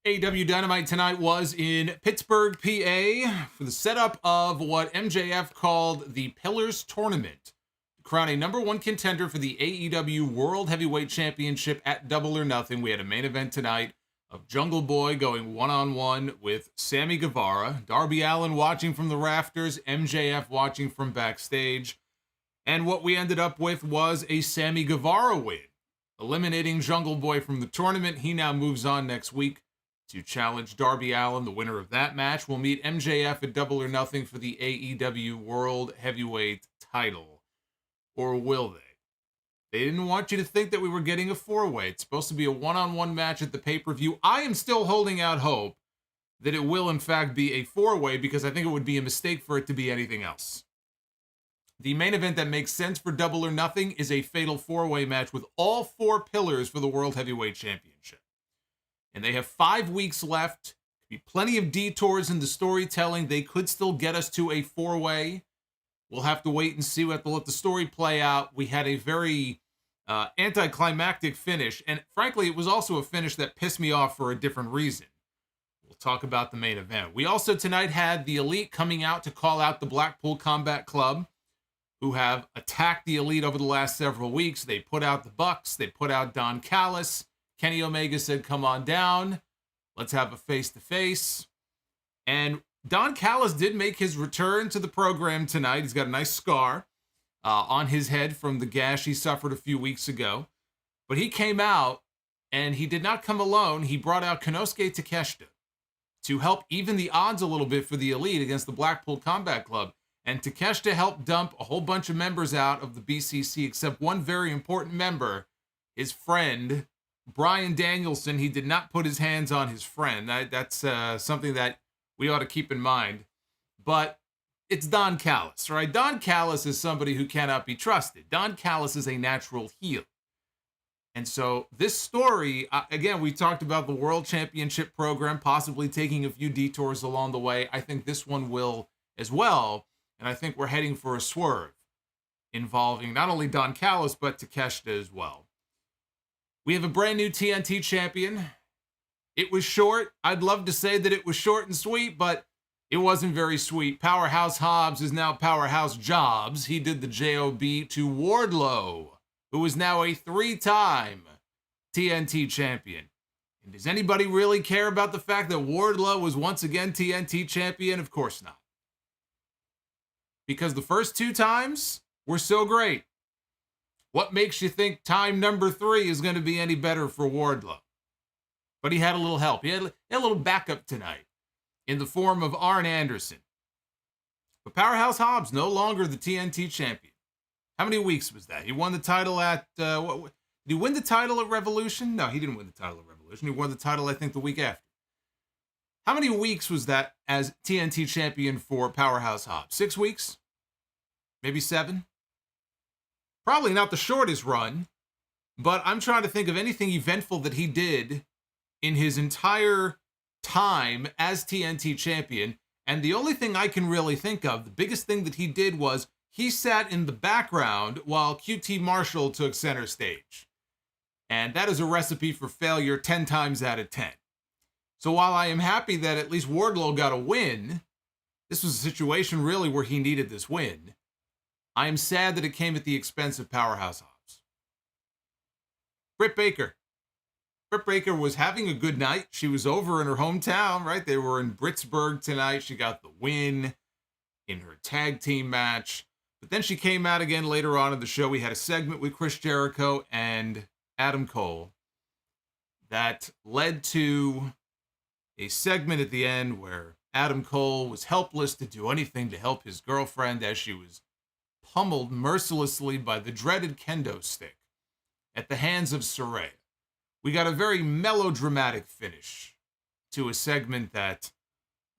AEW Dynamite tonight was in Pittsburgh, PA, for the setup of what MJF called the Pillars Tournament, to crown a #1 contender for the AEW World Heavyweight Championship at Double or Nothing. We had a main event tonight of Jungle Boy going one-on-one with Sammy Guevara, Darby Allin watching from the rafters, MJF watching from backstage, and what we ended up with was a Sammy Guevara win, eliminating Jungle Boy from the tournament. He now moves on next week to challenge Darby Allin. The winner of that match will meet MJF at Double or Nothing for the AEW World Heavyweight title. Or will they? They didn't want you to think that we were getting a four-way. It's supposed to be a one-on-one match at the pay-per-view. I am still holding out hope that it will, in fact, be a four-way, because I think it would be a mistake for it to be anything else. The main event that makes sense for Double or Nothing is a fatal four-way match with all four pillars for the World Heavyweight Championship. And they have 5 weeks left. Be plenty of detours in the storytelling. They could still get us to a four-way. We'll have to wait and see. We have to let the story play out. We had a very anticlimactic finish. And frankly, it was also a finish that pissed me off for a different reason. We'll talk about the main event. We also tonight had the Elite coming out to call out the Blackpool Combat Club, who have attacked the Elite over the last several weeks. They put out the Bucks. They put out Don Callis. Kenny Omega said, come on down. Let's have a face-to-face. And Don Callis did make his return to the program tonight. He's got a nice scar on his head from the gash he suffered a few weeks ago. But he came out, and he did not come alone. He brought out Konosuke Takeshita to help even the odds a little bit for the Elite against the Blackpool Combat Club. And Takeshita helped dump a whole bunch of members out of the BCC, except one very important member, his friend, Bryan Danielson. He did not put his hands on his friend. That's something that we ought to keep in mind. But it's Don Callis, right? Don Callis is somebody who cannot be trusted. Don Callis is a natural heel. And so this story, again, we talked about the World Championship program possibly taking a few detours along the way. I think this one will as well. And I think we're heading for a swerve involving not only Don Callis, but Takeshita as well. We have a brand new TNT champion. It was short. I'd love to say that it was short and sweet, but it wasn't very sweet. Powerhouse Hobbs is now Powerhouse Jobs. He did the JOB to Wardlow, who is now a 3-time TNT champion. And does anybody really care about the fact that Wardlow was once again TNT champion? Of course not. Because the first 2 times were so great. What makes you think time number 3 is going to be any better for Wardlow? But he had a little help. He had a little backup tonight in the form of Arn Anderson. But Powerhouse Hobbs, no longer the TNT champion. How many weeks was that? He won the title at, did he win the title at Revolution? No, he didn't win the title at Revolution. He won the title, I think, the week after. How many weeks was that as TNT champion for Powerhouse Hobbs? 6 weeks? Maybe 7? Probably not the shortest run, but I'm trying to think of anything eventful that he did in his entire time as TNT champion. And the only thing I can really think of, the biggest thing that he did was he sat in the background while QT Marshall took center stage. And that is a recipe for failure 10 times out of 10. So while I am happy that at least Wardlow got a win, this was a situation really where he needed this win. I am sad that it came at the expense of Powerhouse Hobbs. Britt Baker. Britt Baker was having a good night. She was over in her hometown, right? They were in Pittsburgh tonight. She got the win in her tag team match. But then she came out again later on in the show. We had a segment with Chris Jericho and Adam Cole that led to a segment at the end where Adam Cole was helpless to do anything to help his girlfriend as she was pummeled mercilessly by the dreaded kendo stick at the hands of Saraya. We got a very melodramatic finish to a segment that,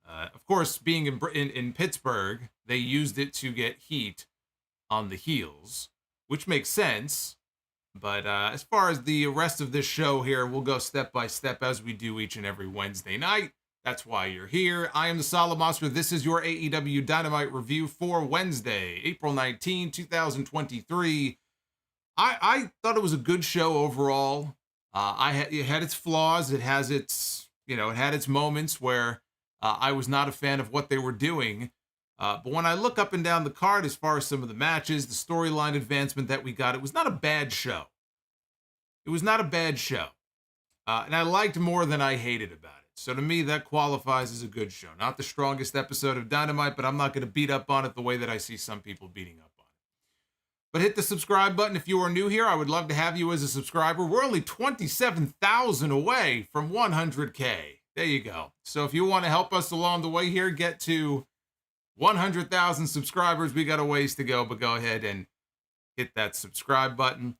of course, being in Pittsburgh, they used it to get heat on the heels, which makes sense. But as far as the rest of this show here, we'll go step by step as we do each and every Wednesday night. That's why you're here. I am the Solomonster. This is your AEW Dynamite review for Wednesday, April 19, 2023. I thought it was a good show overall. It had its flaws. It has its, You know, it had its moments where I was not a fan of what they were doing. But when I look up and down the card, as far as some of the matches, the storyline advancement that we got, it was not a bad show. It was not a bad show. And I liked more than I hated about it. So to me, that qualifies as a good show. Not the strongest episode of Dynamite, but I'm not going to beat up on it the way that I see some people beating up on it. But hit the subscribe button if you are new here. I would love to have you as a subscriber. We're only 27,000 away from 100K. There you go. So if you want to help us along the way here, get to 100,000 subscribers. We got a ways to go, but go ahead and hit that subscribe button.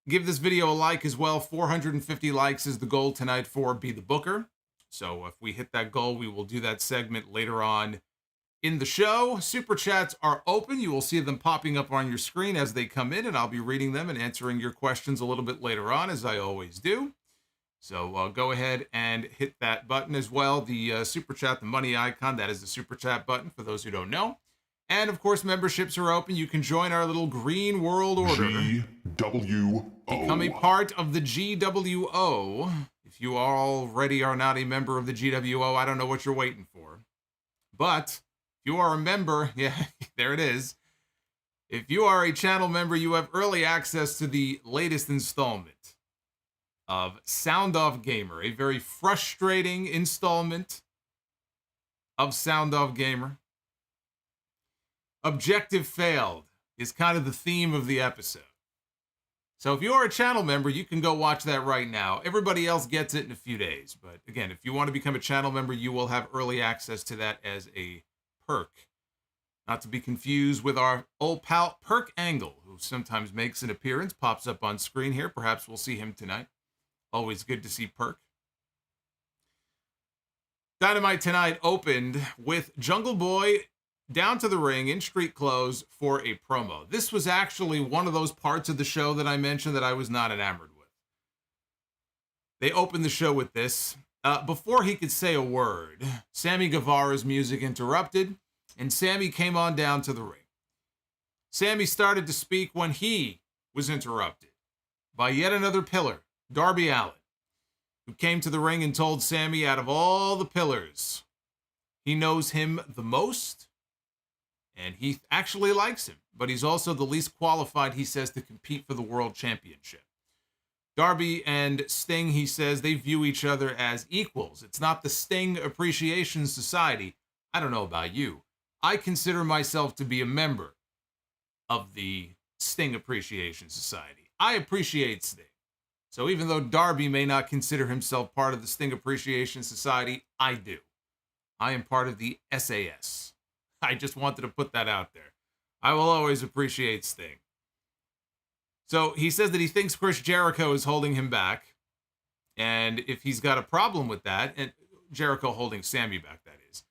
Give this video a like as well. 450 likes is the goal tonight for Be the Booker. So if we hit that goal, we will do that segment later on in the show. Super chats are open. You will see them popping up on your screen as they come in, and I'll be reading them and answering your questions a little bit later on, as I always do. So go ahead and hit that button as well. The super chat, the money icon, that is the super chat button for those who don't know. And of course, memberships are open. You can join our little green world order. GWO. Become a part of the GWO. If you already are not a member of the GWO, I don't know what you're waiting for. But if you are a member, yeah, there it is. If you are a channel member, you have early access to the latest installment of Sound Off Gamer, a very frustrating installment of Sound Off Gamer. Objective failed is kind of the theme of the episode. So if you are a channel member, you can go watch that right now. Everybody else gets it in a few days. But again, if you want to become a channel member, you will have early access to that as a perk. Not to be confused with our old pal Perk Angle, who sometimes makes an appearance, pops up on screen here. Perhaps we'll see him tonight. Always good to see Perk. Dynamite tonight opened with Jungle Boy down to the ring in street clothes for a promo. This was actually one of those parts of the show that I mentioned that I was not enamored with. They opened the show with this. Before he could say a word, Sammy Guevara's music interrupted, and Sammy came on down to the ring. Sammy started to speak when he was interrupted by yet another pillar, Darby Allin, who came to the ring and told Sammy out of all the pillars, he knows him the most, and he actually likes him, but he's also the least qualified, he says, to compete for the World Championship. Darby and Sting, he says, they view each other as equals. It's not the Sting Appreciation Society. I don't know about you. I consider myself to be a member of the Sting Appreciation Society. I appreciate Sting. So even though Darby may not consider himself part of the Sting Appreciation Society, I do. I am part of the SAS. I just wanted to put that out there. I will always appreciate Sting. So he says that he thinks Chris Jericho is holding him back. And if he's got a problem with that, and Jericho holding Sammy back, that is.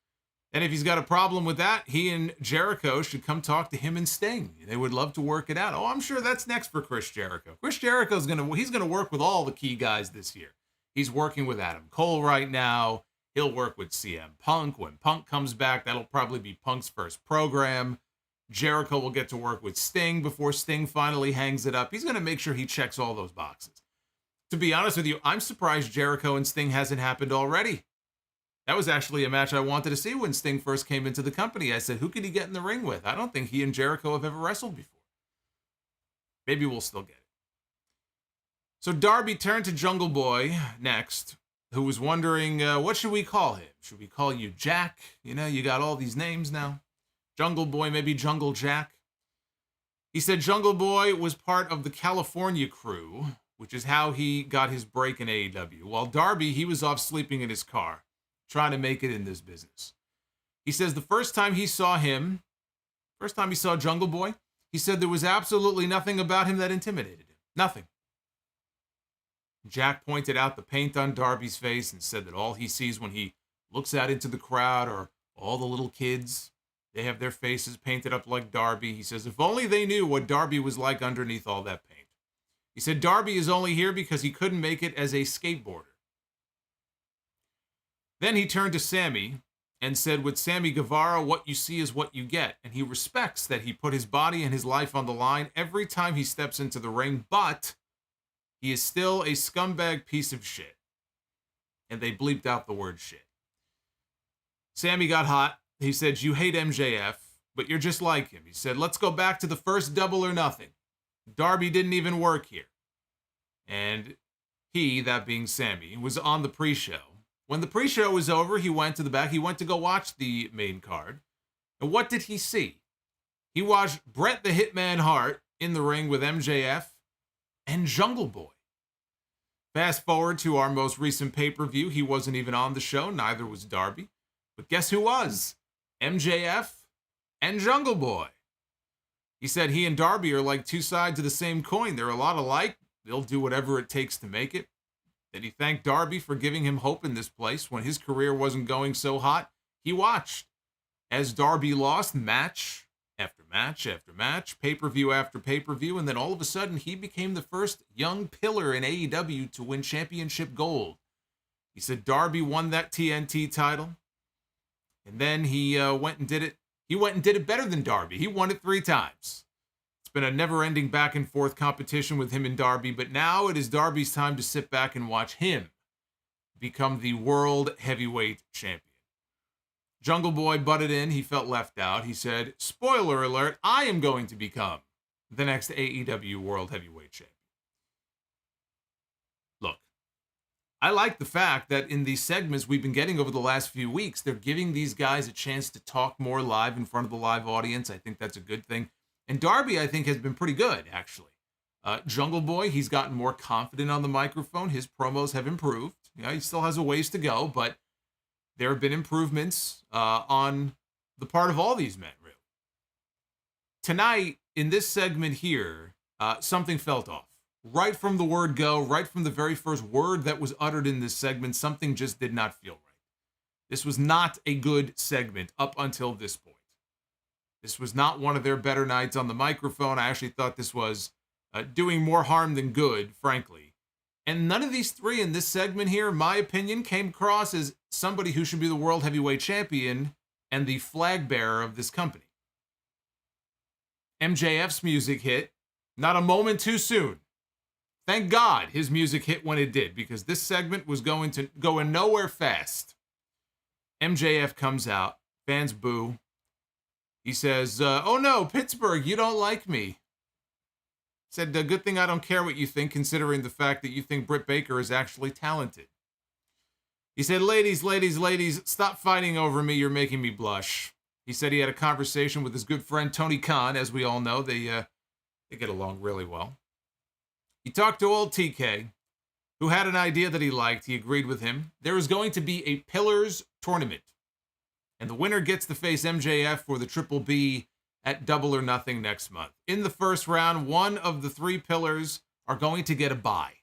And if he's got a problem with that, he and Jericho should come talk to him and Sting. They would love to work it out. Oh, I'm sure that's next for Chris Jericho. Chris Jericho's he's gonna work with all the key guys this year. He's working with Adam Cole right now. He'll work with CM Punk. When Punk comes back, that'll probably be Punk's first program. Jericho will get to work with Sting before Sting finally hangs it up. He's going to make sure he checks all those boxes. To be honest with you, I'm surprised Jericho and Sting hasn't happened already. That was actually a match I wanted to see when Sting first came into the company. I said, who could he get in the ring with? I don't think he and Jericho have ever wrestled before. Maybe we'll still get it. So Darby turned to Jungle Boy next, who was wondering, what should we call him? Should we call you Jack? You know, you got all these names now. Jungle Boy, maybe Jungle Jack. He said Jungle Boy was part of the California crew, which is how he got his break in AEW. While Darby, he was off sleeping in his car, trying to make it in this business. He says the first time he saw Jungle Boy, he said there was absolutely nothing about him that intimidated him. Nothing. Jack pointed out the paint on Darby's face and said that all he sees when he looks out into the crowd are all the little kids. They have their faces painted up like Darby. He says, if only they knew what Darby was like underneath all that paint. He said Darby is only here because he couldn't make it as a skateboarder. Then he turned to Sammy and said, with Sammy Guevara, what you see is what you get. And he respects that he put his body and his life on the line every time he steps into the ring, but he is still a scumbag piece of shit. And they bleeped out the word shit. Sammy got hot. He said, you hate MJF, but you're just like him. He said, let's go back to the first Double or Nothing. Darby didn't even work here. And he, that being Sammy, was on the pre-show. When the pre-show was over, he went to the back. He went to go watch the main card. And what did he see? He watched Bret the Hitman Hart in the ring with MJF and Jungle Boy. Fast forward to our most recent pay-per-view. He wasn't even on the show. Neither was Darby. But guess who was? MJF and Jungle Boy. He said he and Darby are like two sides of the same coin. They're a lot alike. They'll do whatever it takes to make it. Then he thanked Darby for giving him hope in this place when his career wasn't going so hot. He watched as Darby lost match after match after match, pay-per-view after pay-per-view, and then all of a sudden he became the first young pillar in AEW to win championship gold. He said Darby won that TNT title, and then he went and did it. He went and did it better than Darby. He won it 3 times. It's been a never-ending back-and-forth competition with him and Darby, but now it is Darby's time to sit back and watch him become the World Heavyweight Champion. Jungle Boy butted in. He felt left out. He said, spoiler alert, I am going to become the next AEW World Heavyweight Champion. Look, I like the fact that in these segments we've been getting over the last few weeks, they're giving these guys a chance to talk more live in front of the live audience. I think that's a good thing. And Darby, I think, has been pretty good, actually. Jungle Boy, he's gotten more confident on the microphone. His promos have improved. He still has a ways to go, but there have been improvements on the part of all these men, really. Tonight, in this segment here, something felt off. Right from the word go, right from the very first word that was uttered in this segment, something just did not feel right. This was not a good segment up until this point. This was not one of their better nights on the microphone. I actually thought this was doing more harm than good, frankly. And none of these 3 in this segment here, in my opinion, came across as somebody who should be the World Heavyweight Champion and the flag bearer of this company. MJF's music hit, not a moment too soon. Thank God his music hit when it did, because this segment was going nowhere fast. MJF comes out, fans boo. He says, oh no, Pittsburgh, you don't like me. Said, good thing I don't care what you think, considering the fact that you think Britt Baker is actually talented. He said, ladies, stop fighting over me. You're making me blush. He said he had a conversation with his good friend Tony Khan. As we all know, they get along really well. He talked to old TK, who had an idea that he liked. He agreed with him. There is going to be a Pillars tournament, and the winner gets to face MJF for the Triple B at Double or Nothing next month. In the first round, one of the 3 pillars are going to get a bye.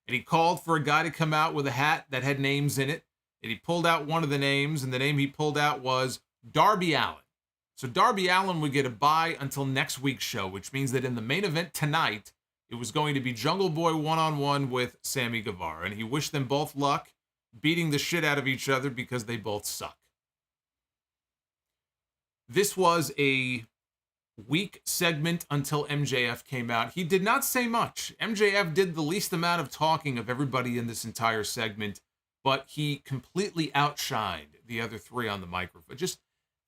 And he called for a guy to come out with a hat that had names in it. And he pulled out one of the names, and the name he pulled out was Darby Allin. So Darby Allin would get a bye until next week's show, which means that in the main event tonight, it was going to be Jungle Boy one-on-one with Sammy Guevara. And he wished them both luck, beating the shit out of each other because they both suck. This was a weak segment until MJF came out. He did not say much. MJF did the least amount of talking of everybody in this entire segment, but he completely outshined the other 3 on the microphone. Just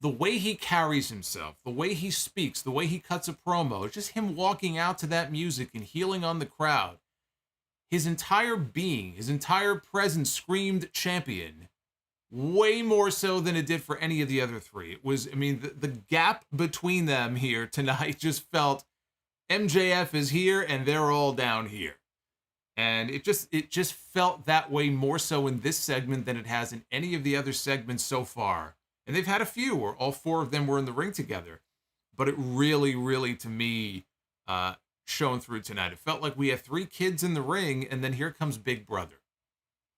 the way he carries himself, the way he speaks, the way he cuts a promo, just him walking out to that music and healing on the crowd. His entire being, his entire presence screamed champion. Way more so than it did for any of the other 3. It was, the gap between them here tonight just felt MJF is here and they're all down here. And it just felt that way more so in this segment than it has in any of the other segments so far. And they've had a few where all 4 of them were in the ring together. But it really, really, to me, shone through tonight. It felt like we had 3 kids in the ring, and then here comes Big Brother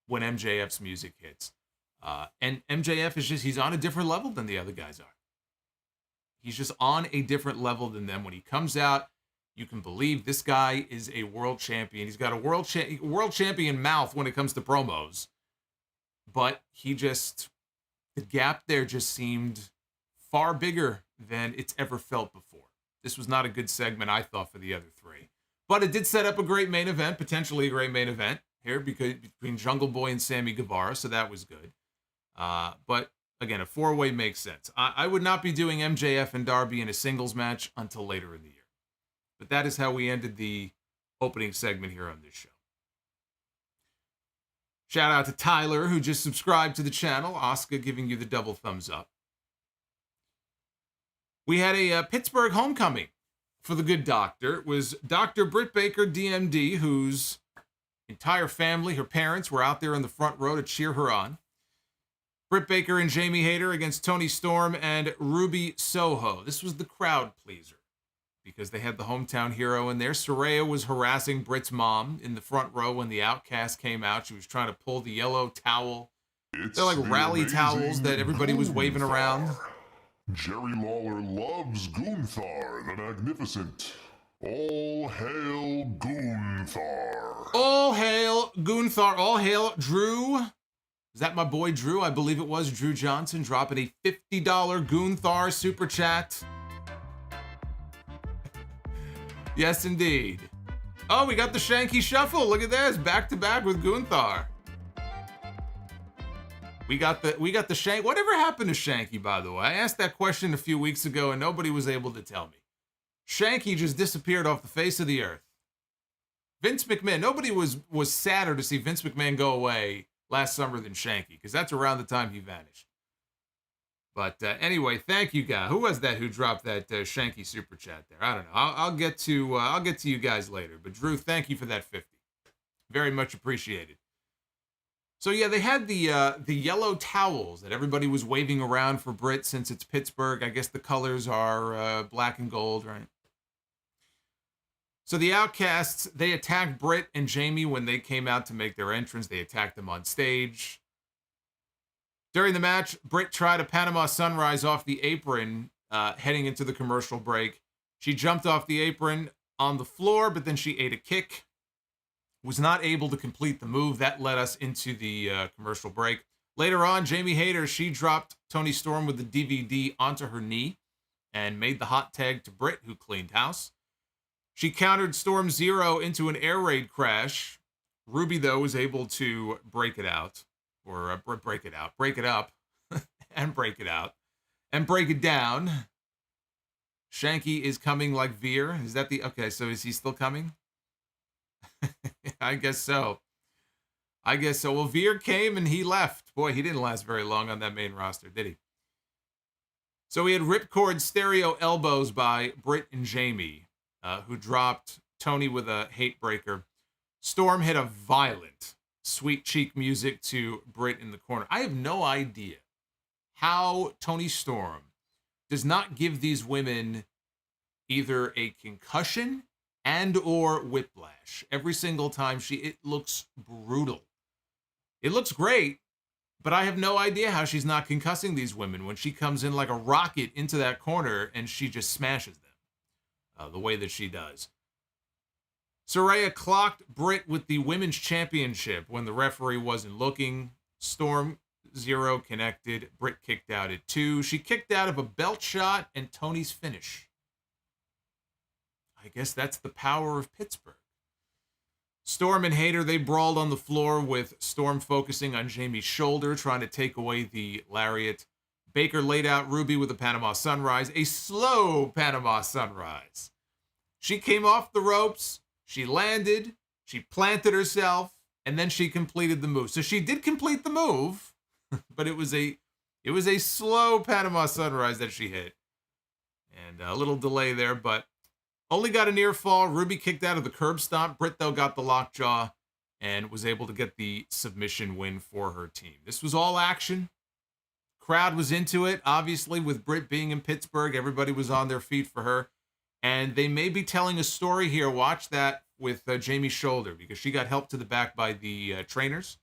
when MJF's music hits. And MJF is he's on a different level than the other guys are. He's just on a different level than them. When he comes out, you can believe this guy is a world champion. He's got a world champion mouth when it comes to promos. But the gap there just seemed far bigger than it's ever felt before. This was not a good segment, I thought, for the other 3. But it did set up a great main event, potentially a great main event. here between Jungle Boy and Sammy Guevara, so that was good. But again, a 4-way makes sense. I would not be doing MJF and Darby in a singles match until later in the year. But that is how we ended the opening segment here on this show. Shout out to Tyler, who just subscribed to the channel. Oscar giving you the double thumbs up. We had a Pittsburgh homecoming for the good doctor. It was Dr. Britt Baker, DMD, whose entire family, her parents, were out there in the front row to cheer her on. Britt Baker and Jamie Hayter against Toni Storm and Ruby Soho. This was the crowd pleaser because they had the hometown hero in there. Saraya was harassing Britt's mom in the front row when the Outcast came out. She was trying to pull the yellow towel. They're like rally towels that everybody was waving around. Jerry Lawler loves Gunther the Magnificent. All hail Gunther. All hail Gunther. All hail Drew. Is that my boy Drew? I believe it was Drew Johnson dropping a $50 Gunther super chat. Yes, indeed. Oh, we got the Shanky Shuffle. Look at this. Back to back with Gunther. We got the Shank. Whatever happened to Shanky, by the way? I asked that question a few weeks ago and nobody was able to tell me. Shanky just disappeared off the face of the earth. Vince McMahon. Nobody was sadder to see Vince McMahon go away last summer than Shanky, because that's around the time he vanished. But anyway, thank you, guys. Who was that who dropped that Shanky super chat there? I don't know. I'll get to you guys later. But Drew, thank you for that 50. Very much appreciated. So yeah, they had the yellow towels that everybody was waving around for Britt since it's Pittsburgh. I guess the colors are black and gold, right? So the Outcasts, they attacked Britt and Jamie when they came out to make their entrance. They attacked them on stage. During the match, Britt tried a Panama Sunrise off the apron heading into the commercial break. She jumped off the apron on the floor, but then she ate a kick. Was not able to complete the move. That led us into the commercial break. Later on, Jamie Hayter, she dropped Toni Storm with the DVD onto her knee and made the hot tag to Britt, who cleaned house. She countered Storm Zero into an air raid crash. Ruby, though, was able to break it out. Or break it up, and break it out, and break it down. Shanky is coming like Veer. Is that okay, so is he still coming? I guess so. Well, Veer came and he left. Boy, he didn't last very long on that main roster, did he? So we had ripcord stereo elbows by Britt and Jamie, who dropped Toni with a hate breaker. Storm hit a violent sweet cheek music to Britt in the corner. I have no idea how Toni Storm does not give these women either a concussion and or whiplash every single time it looks brutal. It looks great, but I have no idea how she's not concussing these women when she comes in like a rocket into that corner and she just smashes them the way that she does. Saraya clocked Britt with the Women's Championship when the referee wasn't looking. Storm Zero connected. Britt kicked out at 2. She kicked out of a belt shot and Toni's finish. I guess that's the power of Pittsburgh. Storm and Hayter, they brawled on the floor with Storm focusing on Jamie's shoulder, trying to take away the lariat. Baker laid out Ruby with a Panama Sunrise, a slow Panama Sunrise. She came off the ropes. She landed, she planted herself, and then she completed the move. So she did complete the move, but it was a slow Panama Sunrise that she hit. And a little delay there, but only got a near fall. Ruby kicked out of the curb stomp. Britt, though, got the lockjaw and was able to get the submission win for her team. This was all action. Crowd was into it. Obviously, with Britt being in Pittsburgh, everybody was on their feet for her. And they may be telling a story here. Watch that with Jamie's shoulder, because she got helped to the back by the trainers.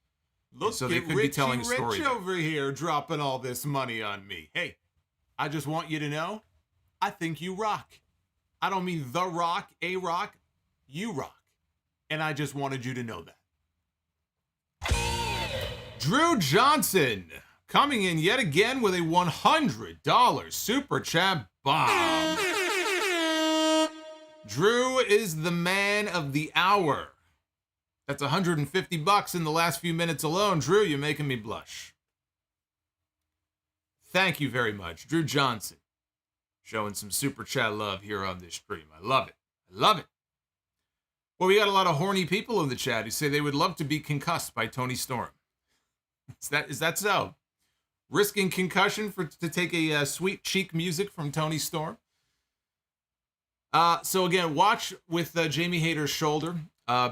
Look, so they could be telling a story Rich over here dropping all this money on me. Hey, I just want you to know, I think you rock. I don't mean The Rock, A-Rock. You rock. And I just wanted you to know that. Drew Johnson coming in yet again with a $100 super chat bomb. Drew is the man of the hour. That's $150 in the last few minutes alone. Drew, you're making me blush. Thank you very much. Drew Johnson, showing some super chat love here on this stream. I love it. I love it. Well, we got a lot of horny people in the chat who say they would love to be concussed by Toni Storm. Is that so? Risking concussion to take a sweet cheek music from Toni Storm. So again, watch with Jamie Hayter's shoulder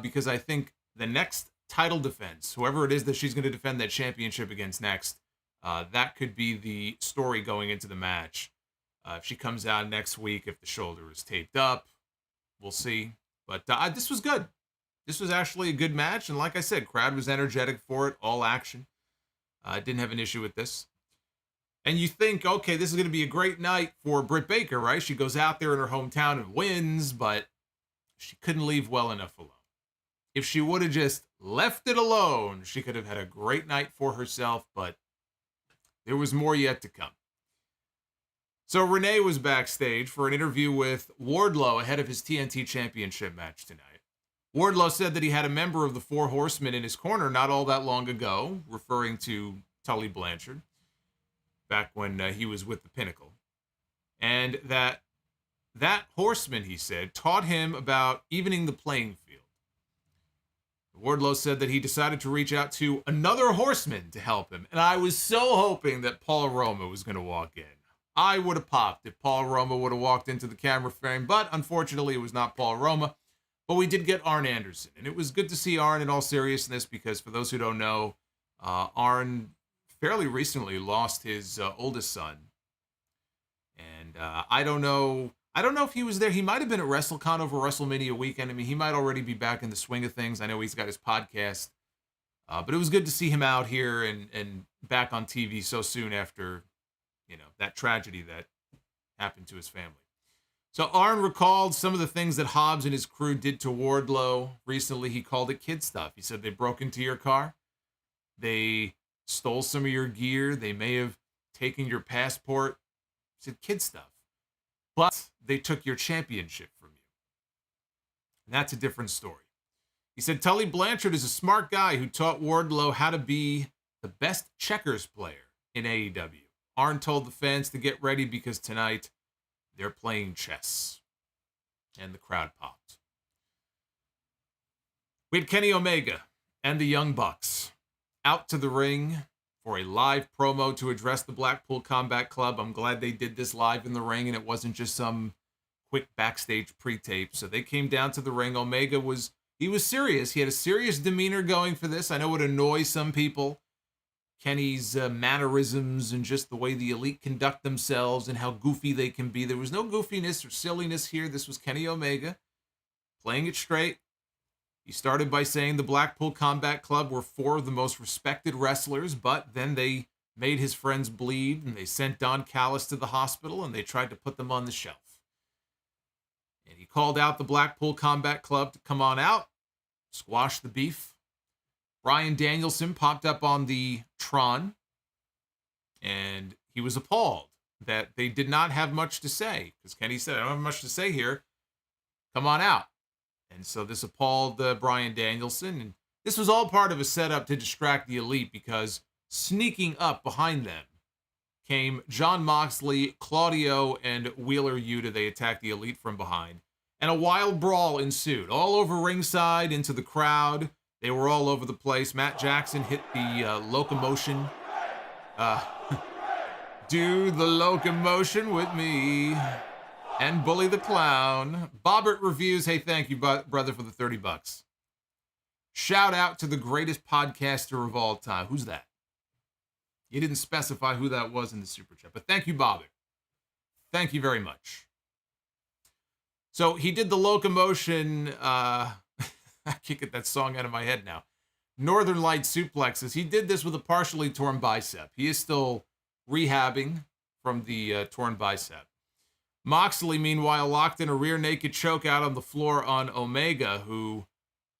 because I think the next title defense, whoever it is that she's going to defend that championship against next, that could be the story going into the match. If she comes out next week, if the shoulder is taped up, we'll see. But this was good. This was actually a good match. And like I said, crowd was energetic for it, all action. I didn't have an issue with this. And you think, okay, this is going to be a great night for Britt Baker, right? She goes out there in her hometown and wins, but she couldn't leave well enough alone. If she would have just left it alone, she could have had a great night for herself, but there was more yet to come. So Renee was backstage for an interview with Wardlow ahead of his TNT Championship match tonight. Wardlow said that he had a member of the Four Horsemen in his corner not all that long ago, referring to Tully Blanchard, back when he was with the Pinnacle. And that horseman, he said, taught him about evening the playing field. Wardlow said that he decided to reach out to another horseman to help him. And I was so hoping that Paul Roma was going to walk in. I would have popped if Paul Roma would have walked into the camera frame, but unfortunately it was not Paul Roma. But we did get Arn Anderson, and it was good to see Arn in all seriousness because for those who don't know, Arn fairly recently lost his oldest son. And I don't know if he was there. He might have been at WrestleCon over WrestleMania weekend. I mean, he might already be back in the swing of things. I know he's got his podcast. But it was good to see him out here and back on TV so soon after, that tragedy that happened to his family. So Arn recalled some of the things that Hobbs and his crew did to Wardlow recently. He called it kid stuff. He said they broke into your car. They stole some of your gear. They may have taken your passport. He said kid stuff. But they took your championship from you. And that's a different story. He said Tully Blanchard is a smart guy who taught Wardlow how to be the best checkers player in AEW. Arn told the fans to get ready because tonight they're playing chess. And the crowd popped. We had Kenny Omega and the Young Bucks out to the ring for a live promo to address the Blackpool Combat Club. I'm glad they did this live in the ring and it wasn't just some quick backstage pre-tape. So they came down to the ring. Omega was serious. He had a serious demeanor going for this. I know it annoys some people. Kenny's mannerisms and just the way the Elite conduct themselves and how goofy they can be. There was no goofiness or silliness here. This was Kenny Omega playing it straight. He started by saying the Blackpool Combat Club were four of the most respected wrestlers, but then they made his friends bleed and they sent Don Callis to the hospital and they tried to put them on the shelf. And he called out the Blackpool Combat Club to come on out, squash the beef. Bryan Danielson popped up on the Tron, and he was appalled that they did not have much to say. Because Kenny said, I don't have much to say here. Come on out. And so this appalled Bryan Danielson. And this was all part of a setup to distract the Elite because sneaking up behind them came Jon Moxley, Claudio, and Wheeler Yuta. They attacked the Elite from behind. And a wild brawl ensued. All over ringside, into the crowd. They were all over the place. Matt Jackson hit the locomotion. Do the locomotion with me. And Bully the Clown. Bobbert Reviews. Hey, thank you, brother, for the $30. Shout out to the greatest podcaster of all time. Who's that? You didn't specify who that was in the super chat, but thank you, Bobbert. Thank you very much. So he did the locomotion. I can't get that song out of my head now. Northern Light suplexes. He did this with a partially torn bicep. He is still rehabbing from the torn bicep. Moxley, meanwhile, locked in a rear naked choke out on the floor on Omega, who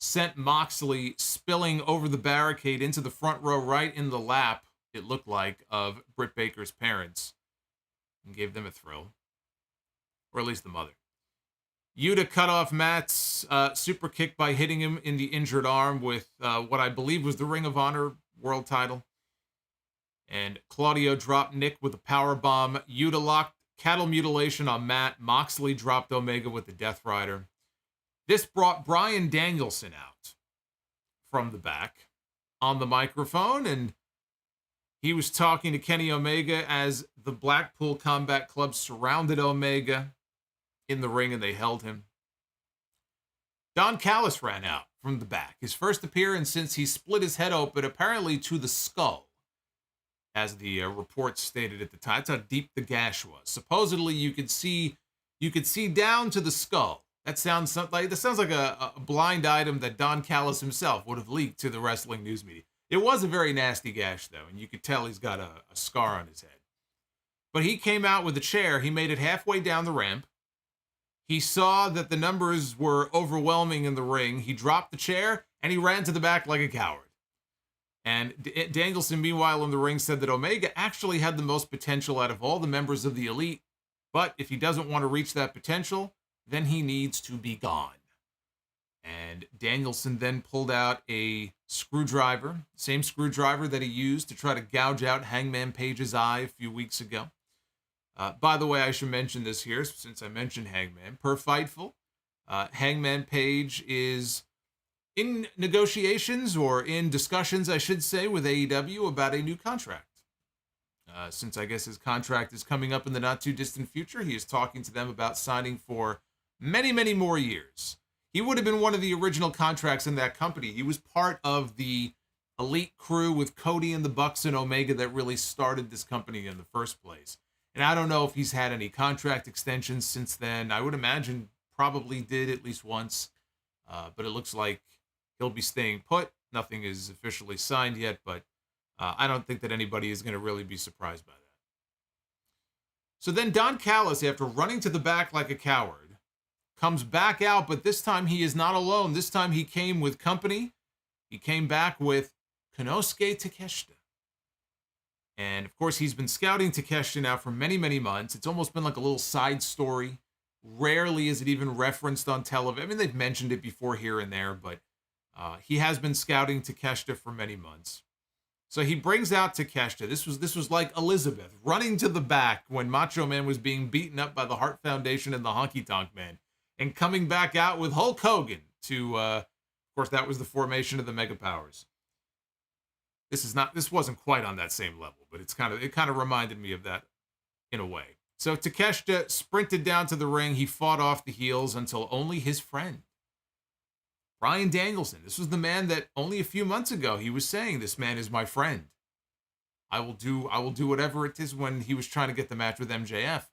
sent Moxley spilling over the barricade into the front row right in the lap, it looked like, of Britt Baker's parents and gave them a thrill. Or at least the mother. Yuta cut off Matt's super kick by hitting him in the injured arm with what I believe was the Ring of Honor world title. And Claudio dropped Nick with a power bomb. Yuta locked cattle mutilation on Matt. Moxley dropped Omega with the Death Rider. This brought Bryan Danielson out from the back on the microphone, and he was talking to Kenny Omega as the Blackpool Combat Club surrounded Omega in the ring and they held him. Don Callis ran out from the back. His first appearance since he split his head open, apparently to the skull, as the report stated at the time. That's how deep the gash was. Supposedly, you could see down to the skull. That sounds like a blind item that Don Callis himself would have leaked to the wrestling news media. It was a very nasty gash, though, and you could tell he's got a scar on his head. But he came out with a chair. He made it halfway down the ramp. He saw that the numbers were overwhelming in the ring. He dropped the chair, and he ran to the back like a coward. And Danielson, meanwhile, in the ring said that Omega actually had the most potential out of all the members of the Elite. But if he doesn't want to reach that potential, then he needs to be gone. And Danielson then pulled out a screwdriver, same screwdriver that he used to try to gouge out Hangman Page's eye a few weeks ago. By the way, I should mention this here, since I mentioned Hangman. Per Fightful, Hangman Page is in negotiations, or in discussions, I should say, with AEW about a new contract. Since I guess his contract is coming up in the not-too-distant future, he is talking to them about signing for many, many more years. He would have been one of the original contracts in that company. He was part of the Elite crew with Cody and the Bucks and Omega that really started this company in the first place. And I don't know if he's had any contract extensions since then. I would imagine probably did at least once. But it looks like he'll be staying put. Nothing is officially signed yet, but I don't think that anybody is going to really be surprised by that. So then Don Callis, after running to the back like a coward, comes back out, but this time he is not alone. This time he came with company. He came back with Konosuke Takeshita. And, of course, he's been scouting Takeshita now for many, many months. It's almost been like a little side story. Rarely is it even referenced on television. I mean, they've mentioned it before here and there, but he has been scouting Takeshita for many months. So he brings out Takeshita. This was like Elizabeth running to the back when Macho Man was being beaten up by the Hart Foundation and the Honky Tonk Man, and coming back out with Hulk Hogan to, of course, that was the formation of the Mega Powers. This wasn't quite on that same level, but it kind of reminded me of that in a way. So Takeshita sprinted down to the ring. He fought off the heels until only his friend, Bryan Danielson. This was the man that only a few months ago he was saying, "This man is my friend. I will do whatever it is," when he was trying to get the match with MJF.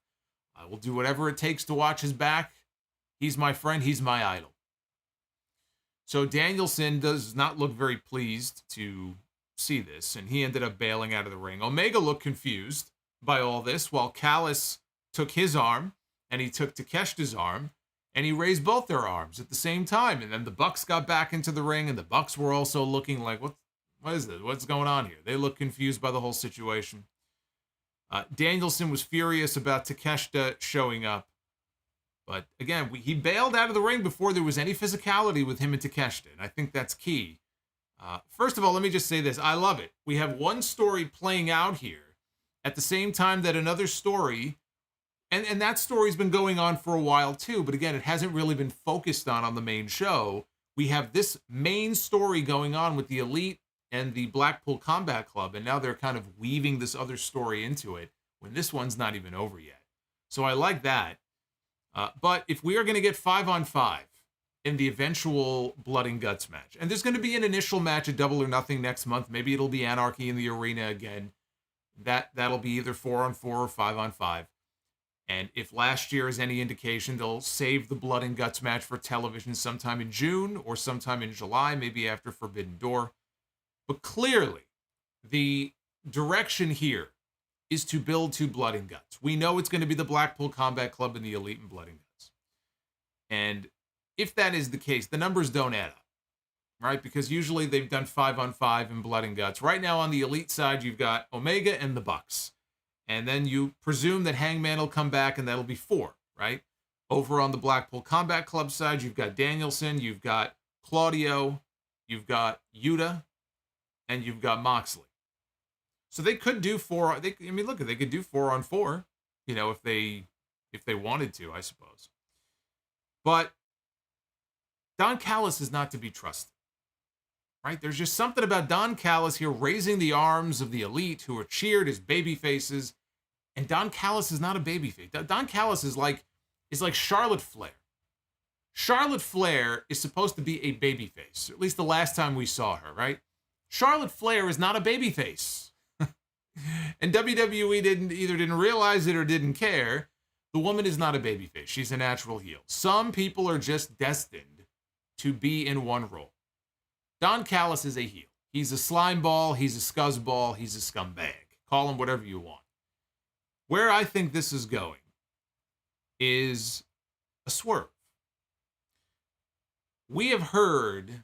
"I will do whatever it takes to watch his back. He's my friend. He's my idol." So Danielson does not look very pleased to see this, and he ended up bailing out of the ring. Omega looked confused by all this, while Callis took his arm, and he took Takeshita's arm, and he raised both their arms at the same time. And then the Bucks got back into the ring, and the Bucks were also looking like, what is this? What's going on here? They looked confused by the whole situation. Danielson was furious about Takeshita showing up. But again, he bailed out of the ring before there was any physicality with him and Takeshita, and I think that's key. First of all, let me just say this. I love it. We have one story playing out here at the same time that another story, and that story's been going on for a while too, but again, it hasn't really been focused on the main show. We have this main story going on with the Elite and the Blackpool Combat Club, and now they're kind of weaving this other story into it when this one's not even over yet. So I like that. But if we are going to get 5-on-5 in the eventual Blood and Guts match, and there's going to be an initial match at Double or Nothing next month, maybe it'll be Anarchy in the Arena again. That'll be either 4-on-4 or 5-on-5. And if last year is any indication, they'll save the Blood and Guts match for television sometime in June or sometime in July, maybe after Forbidden Door. But clearly, the direction here is to build to Blood and Guts. We know it's going to be the Blackpool Combat Club and the Elite and Blood and Guts. And if that is the case, the numbers don't add up, right? Because usually they've done 5-on-5 in Blood and Guts. Right now on the Elite side, you've got Omega and the Bucks. And then you presume that Hangman will come back and that'll be 4, right? Over on the Blackpool Combat Club side, you've got Danielson, you've got Claudio, you've got Yuta, and you've got Moxley. So they could do they could do 4-on-4, if they wanted to, I suppose. But Don Callis is not to be trusted, right? There's just something about Don Callis here raising the arms of the elite who are cheered as baby faces, and Don Callis is not a babyface. Don Callis is like Charlotte Flair. Charlotte Flair is supposed to be a babyface, at least the last time we saw her, right? Charlotte Flair is not a babyface. And WWE didn't realize it or didn't care. The woman is not a babyface. She's a natural heel. Some people are just destined to be in one role. Don Callis is a heel. He's a slime ball. He's a scuzzball. He's a scumbag. Call him whatever you want. Where I think this is going is a swerve. We have heard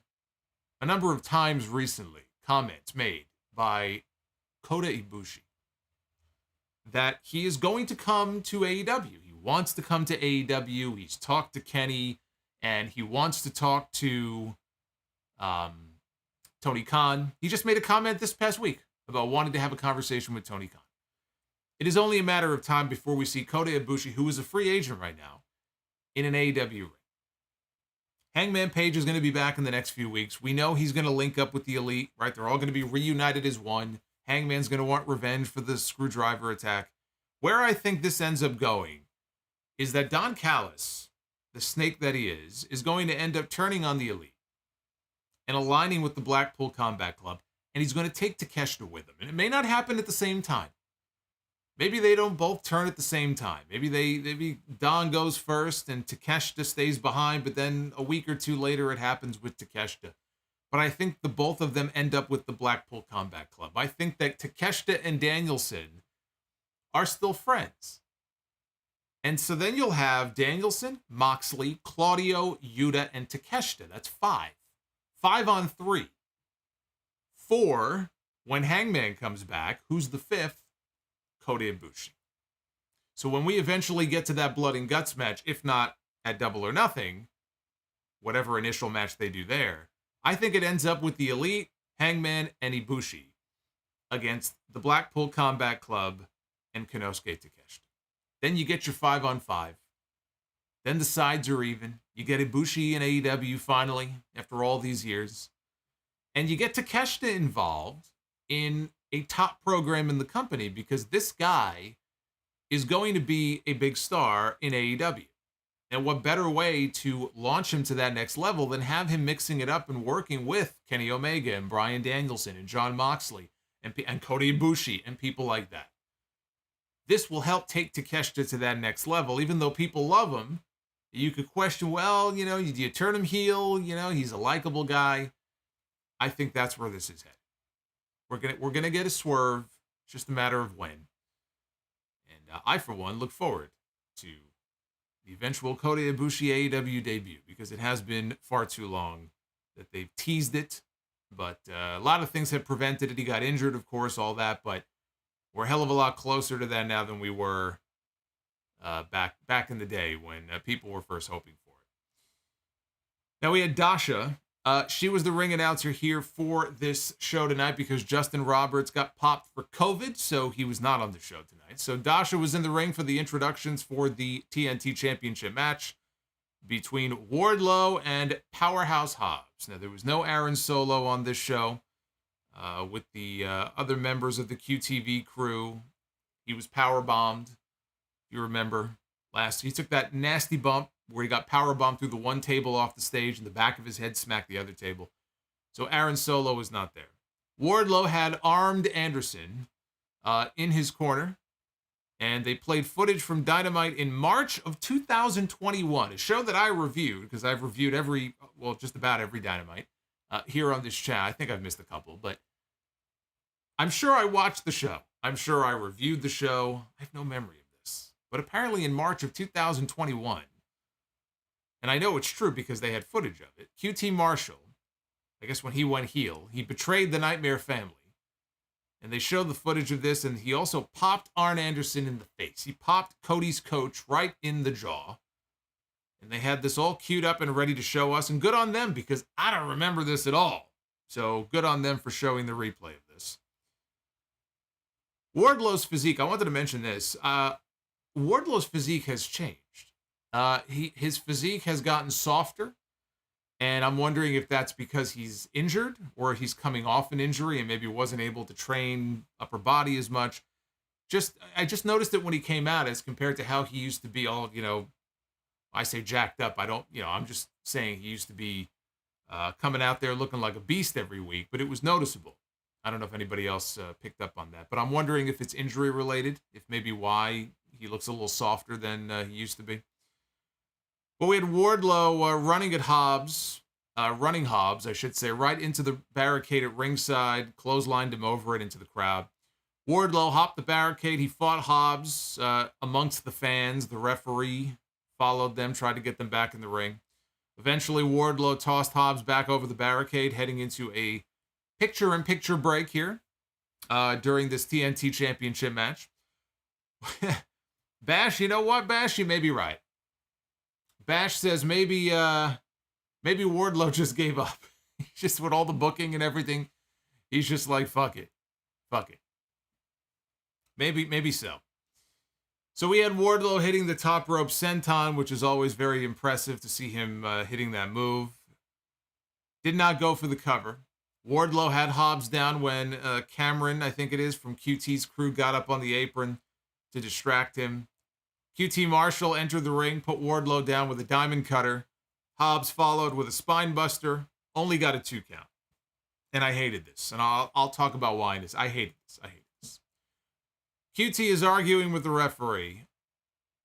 a number of times recently comments made by Kota Ibushi that he is going to come to AEW. He wants to come to AEW. He's talked to Kenny, and he wants to talk to Tony Khan. He just made a comment this past week about wanting to have a conversation with Tony Khan. It is only a matter of time before we see Kota Ibushi, who is a free agent right now, in an AEW ring. Hangman Page is going to be back in the next few weeks. We know he's going to link up with the Elite, right? They're all going to be reunited as one. Hangman's going to want revenge for the screwdriver attack. Where I think this ends up going is that Don Callis, the snake that he is going to end up turning on the Elite and aligning with the Blackpool Combat Club, and he's going to take Takeshita with him. And it may not happen at the same time. Maybe they don't both turn at the same time. Maybe Don goes first and Takeshita stays behind, but then a week or two later it happens with Takeshita. But I think the both of them end up with the Blackpool Combat Club. I think that Takeshita and Danielson are still friends. And so then you'll have Danielson, Moxley, Claudio, Yuta, and Takeshita. That's 5. 5 on 3. 4, when Hangman comes back, who's the 5th? Kota Ibushi. So when we eventually get to that blood and guts match, if not at Double or Nothing, whatever initial match they do there, I think it ends up with the Elite, Hangman, and Ibushi against the Blackpool Combat Club and Konosuke Takeshita. Then you get your 5-on-5. Then the sides are even. You get Ibushi and AEW finally, after all these years. And you get Takeshita involved in a top program in the company, because this guy is going to be a big star in AEW. And what better way to launch him to that next level than have him mixing it up and working with Kenny Omega and Bryan Danielson and Jon Moxley and Kota Ibushi and people like that. This will help take Takeshita to that next level. Even though people love him, you could question, well, do you turn him heel? He's a likable guy. I think that's where this is headed. We're gonna get a swerve. It's just a matter of when. And I, for one, look forward to the eventual Kota Ibushi AEW debut, because it has been far too long that they've teased it. But a lot of things have prevented it. He got injured, of course, all that. But we're a hell of a lot closer to that now than we were back in the day when people were first hoping for it. Now we had Dasha. She was the ring announcer here for this show tonight because Justin Roberts got popped for COVID, so he was not on the show tonight. So Dasha was in the ring for the introductions for the TNT Championship match between Wardlow and Powerhouse Hobbs. Now, there was no Aaron Solo on this show with the other members of the QTV crew. He was powerbombed, if you remember. He took that nasty bump where he got powerbombed through the one table off the stage and the back of his head smacked the other table. So Aaron Solo was not there. Wardlow had armed Anderson in his corner, and they played footage from Dynamite in March of 2021, a show that I reviewed, because I've reviewed just about every Dynamite here on this channel. I think I've missed a couple, but I'm sure I watched the show. I'm sure I reviewed the show. I have no memory of this. But apparently in March of 2021, and I know it's true because they had footage of it, QT Marshall, I guess when he went heel, he betrayed the Nightmare family. And they showed the footage of this, and he also popped Arn Anderson in the face. He popped Cody's coach right in the jaw. And they had this all queued up and ready to show us, and good on them because I don't remember this at all. So good on them for showing the replay of this. Wardlow's physique, I wanted to mention this. Wardlow's physique has changed. His physique has gotten softer, and I'm wondering if that's because he's injured or he's coming off an injury and maybe wasn't able to train upper body as much. I just noticed it when he came out as compared to how he used to be all, I say jacked up. I'm just saying he used to be coming out there looking like a beast every week, but it was noticeable. I don't know if anybody else picked up on that, but I'm wondering if it's injury related, if maybe why he looks a little softer than he used to be. But we had Wardlow running Hobbs, I should say, right into the barricade at ringside, clotheslined him over it into the crowd. Wardlow hopped the barricade. He fought Hobbs amongst the fans. The referee followed them, tried to get them back in the ring. Eventually, Wardlow tossed Hobbs back over the barricade, heading into a picture-in-picture break here during this TNT Championship match. Bash, you know what, Bash? You may be right. Bash says maybe Wardlow just gave up. Just with all the booking and everything, he's just like, fuck it. Maybe so. So we had Wardlow hitting the top rope senton, which is always very impressive to see him hitting that move. Did not go for the cover. Wardlow had Hobbs down when Cameron, I think it is, from QT's crew got up on the apron to distract him. QT Marshall entered the ring, put Wardlow down with a diamond cutter. Hobbs followed with a spine buster, only got a 2 count. And I hated this, and I'll talk about why this. I hated this. QT is arguing with the referee.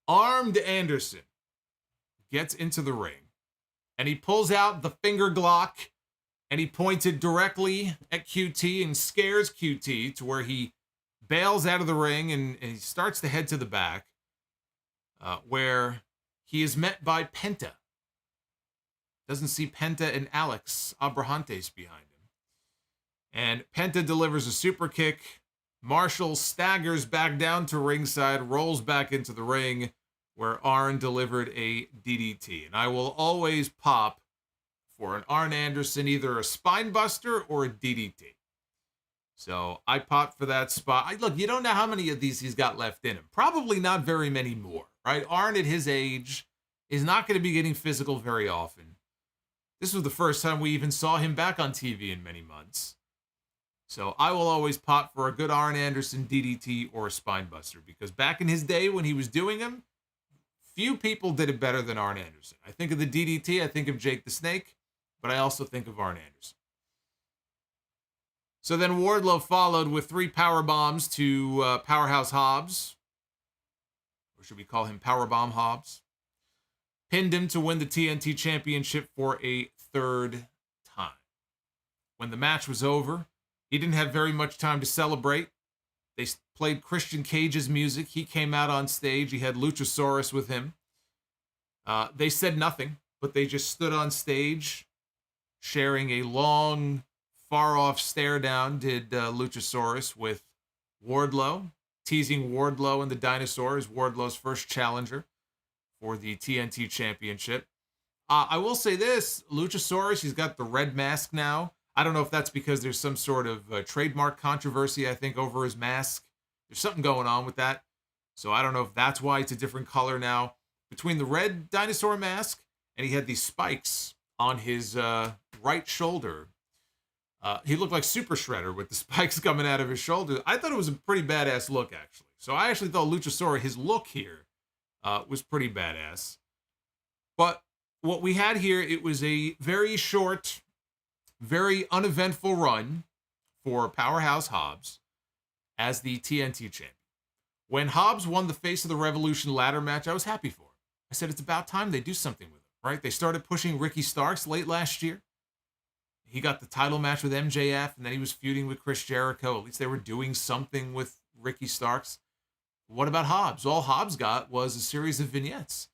Armed Anderson gets into the ring, and he pulls out the finger Glock, and he pointed directly at QT and scares QT to where he bails out of the ring, and he starts to head to the back, where he is met by Penta. Doesn't see Penta and Alex Abrahantes behind him. And Penta delivers a super kick. Marshall staggers back down to ringside, rolls back into the ring, where Arn delivered a DDT. And I will always pop for an Arn Anderson, either a spine buster or a DDT. So I popped for that spot. Look, you don't know how many of these he's got left in him. Probably not very many more, right? Arn at his age is not going to be getting physical very often. This was the first time we even saw him back on TV in many months. So I will always pop for a good Arn Anderson DDT or a spine buster, because back in his day when he was doing them, few people did it better than Arn Anderson. I think of the DDT, I think of Jake the Snake, but I also think of Arn Anderson. So then Wardlow followed with 3 power bombs to Powerhouse Hobbs, or should we call him Powerbomb Hobbs? Pinned him to win the TNT Championship for a 3rd time. When the match was over, he didn't have very much time to celebrate. They played Christian Cage's music. He came out on stage. He had Luchasaurus with him. They said nothing, but they just stood on stage, sharing a long, far-off stare down, did Luchasaurus with Wardlow, teasing Wardlow and the Dinosaur as Wardlow's first challenger for the TNT Championship. I will say this, Luchasaurus, he's got the red mask now. I don't know if that's because there's some sort of trademark controversy, I think, over his mask. There's something going on with that. So I don't know if that's why it's a different color now. Between the red dinosaur mask and he had these spikes on his right shoulder. He looked like Super Shredder with the spikes coming out of his shoulder. I thought it was a pretty badass look, actually. So I actually thought Luchasaurus, his look here, was pretty badass. But what we had here, it was a very short, very uneventful run for Powerhouse Hobbs as the TNT champion. When Hobbs won the Face of the Revolution ladder match, I was happy for him. I said it's about time they do something with him, right? They started pushing Ricky Starks late last year. He got the title match with MJF, and then he was feuding with Chris Jericho. At least they were doing something with Ricky Starks. What about Hobbs? All Hobbs got was a series of vignettes.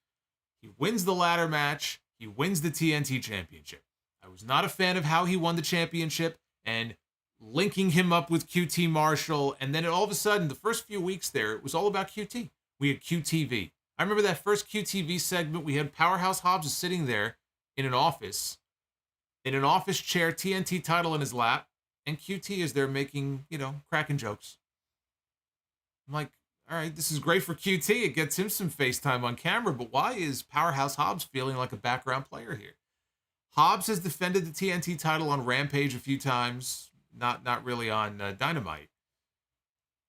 He wins the ladder match. He wins the TNT Championship. I was not a fan of how he won the championship and linking him up with QT Marshall. And then all of a sudden, the first few weeks there, it was all about QT. We had QTV. I remember that first QTV segment. We had Powerhouse Hobbs sitting there in an office chair, TNT title in his lap, and QT is there making, cracking jokes. I'm like, all right, this is great for QT. It gets him some FaceTime on camera, but why is Powerhouse Hobbs feeling like a background player here? Hobbs has defended the TNT title on Rampage a few times, not really on Dynamite.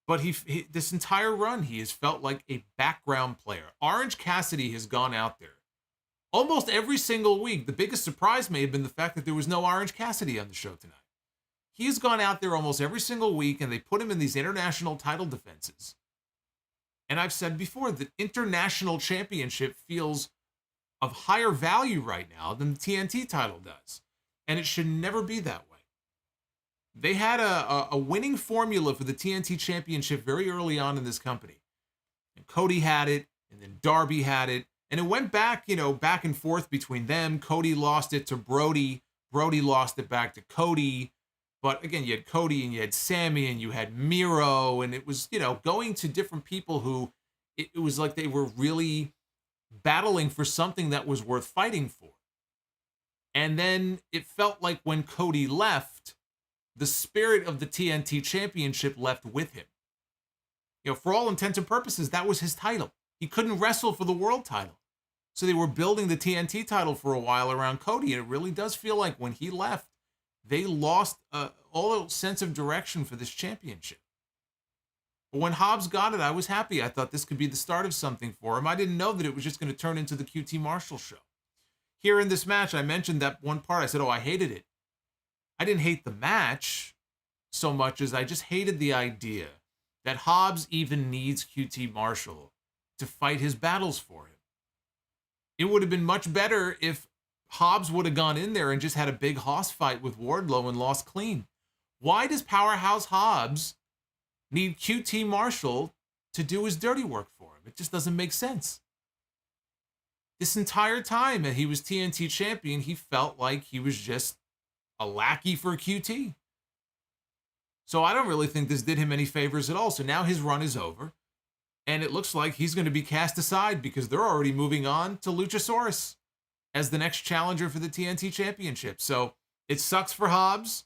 But he this entire run, he has felt like a background player. Orange Cassidy has gone out there almost every single week. The biggest surprise may have been the fact that there was no Orange Cassidy on the show tonight. He has gone out there almost every single week, and they put him in these international title defenses. And I've said before, the international championship feels of higher value right now than the TNT title does. And it should never be that way. They had a winning formula for the TNT Championship very early on in this company. And Cody had it, and then Darby had it. And it went back, back and forth between them. Cody lost it to Brody. Brody lost it back to Cody. But again, you had Cody and you had Sammy and you had Miro. And it was, going to different people who it was like they were really battling for something that was worth fighting for. And then it felt like when Cody left, the spirit of the TNT Championship left with him. For all intents and purposes, that was his title. He couldn't wrestle for the world title. So they were building the TNT title for a while around Cody, and it really does feel like when he left, they lost all sense of direction for this championship. But when Hobbs got it, I was happy. I thought this could be the start of something for him. I didn't know that it was just going to turn into the QT Marshall show. Here in this match, I mentioned that one part. I said, I hated it. I didn't hate the match so much as I just hated the idea that Hobbs even needs QT Marshall to fight his battles for him. It would have been much better if Hobbs would have gone in there and just had a big hoss fight with Wardlow and lost clean. Why does Powerhouse Hobbs need QT Marshall to do his dirty work for him? It just doesn't make sense. This entire time that he was TNT champion, he felt like he was just a lackey for QT. So I don't really think this did him any favors at all. So now his run is over. And it looks like he's going to be cast aside because they're already moving on to Luchasaurus as the next challenger for the TNT Championship. So it sucks for Hobbs.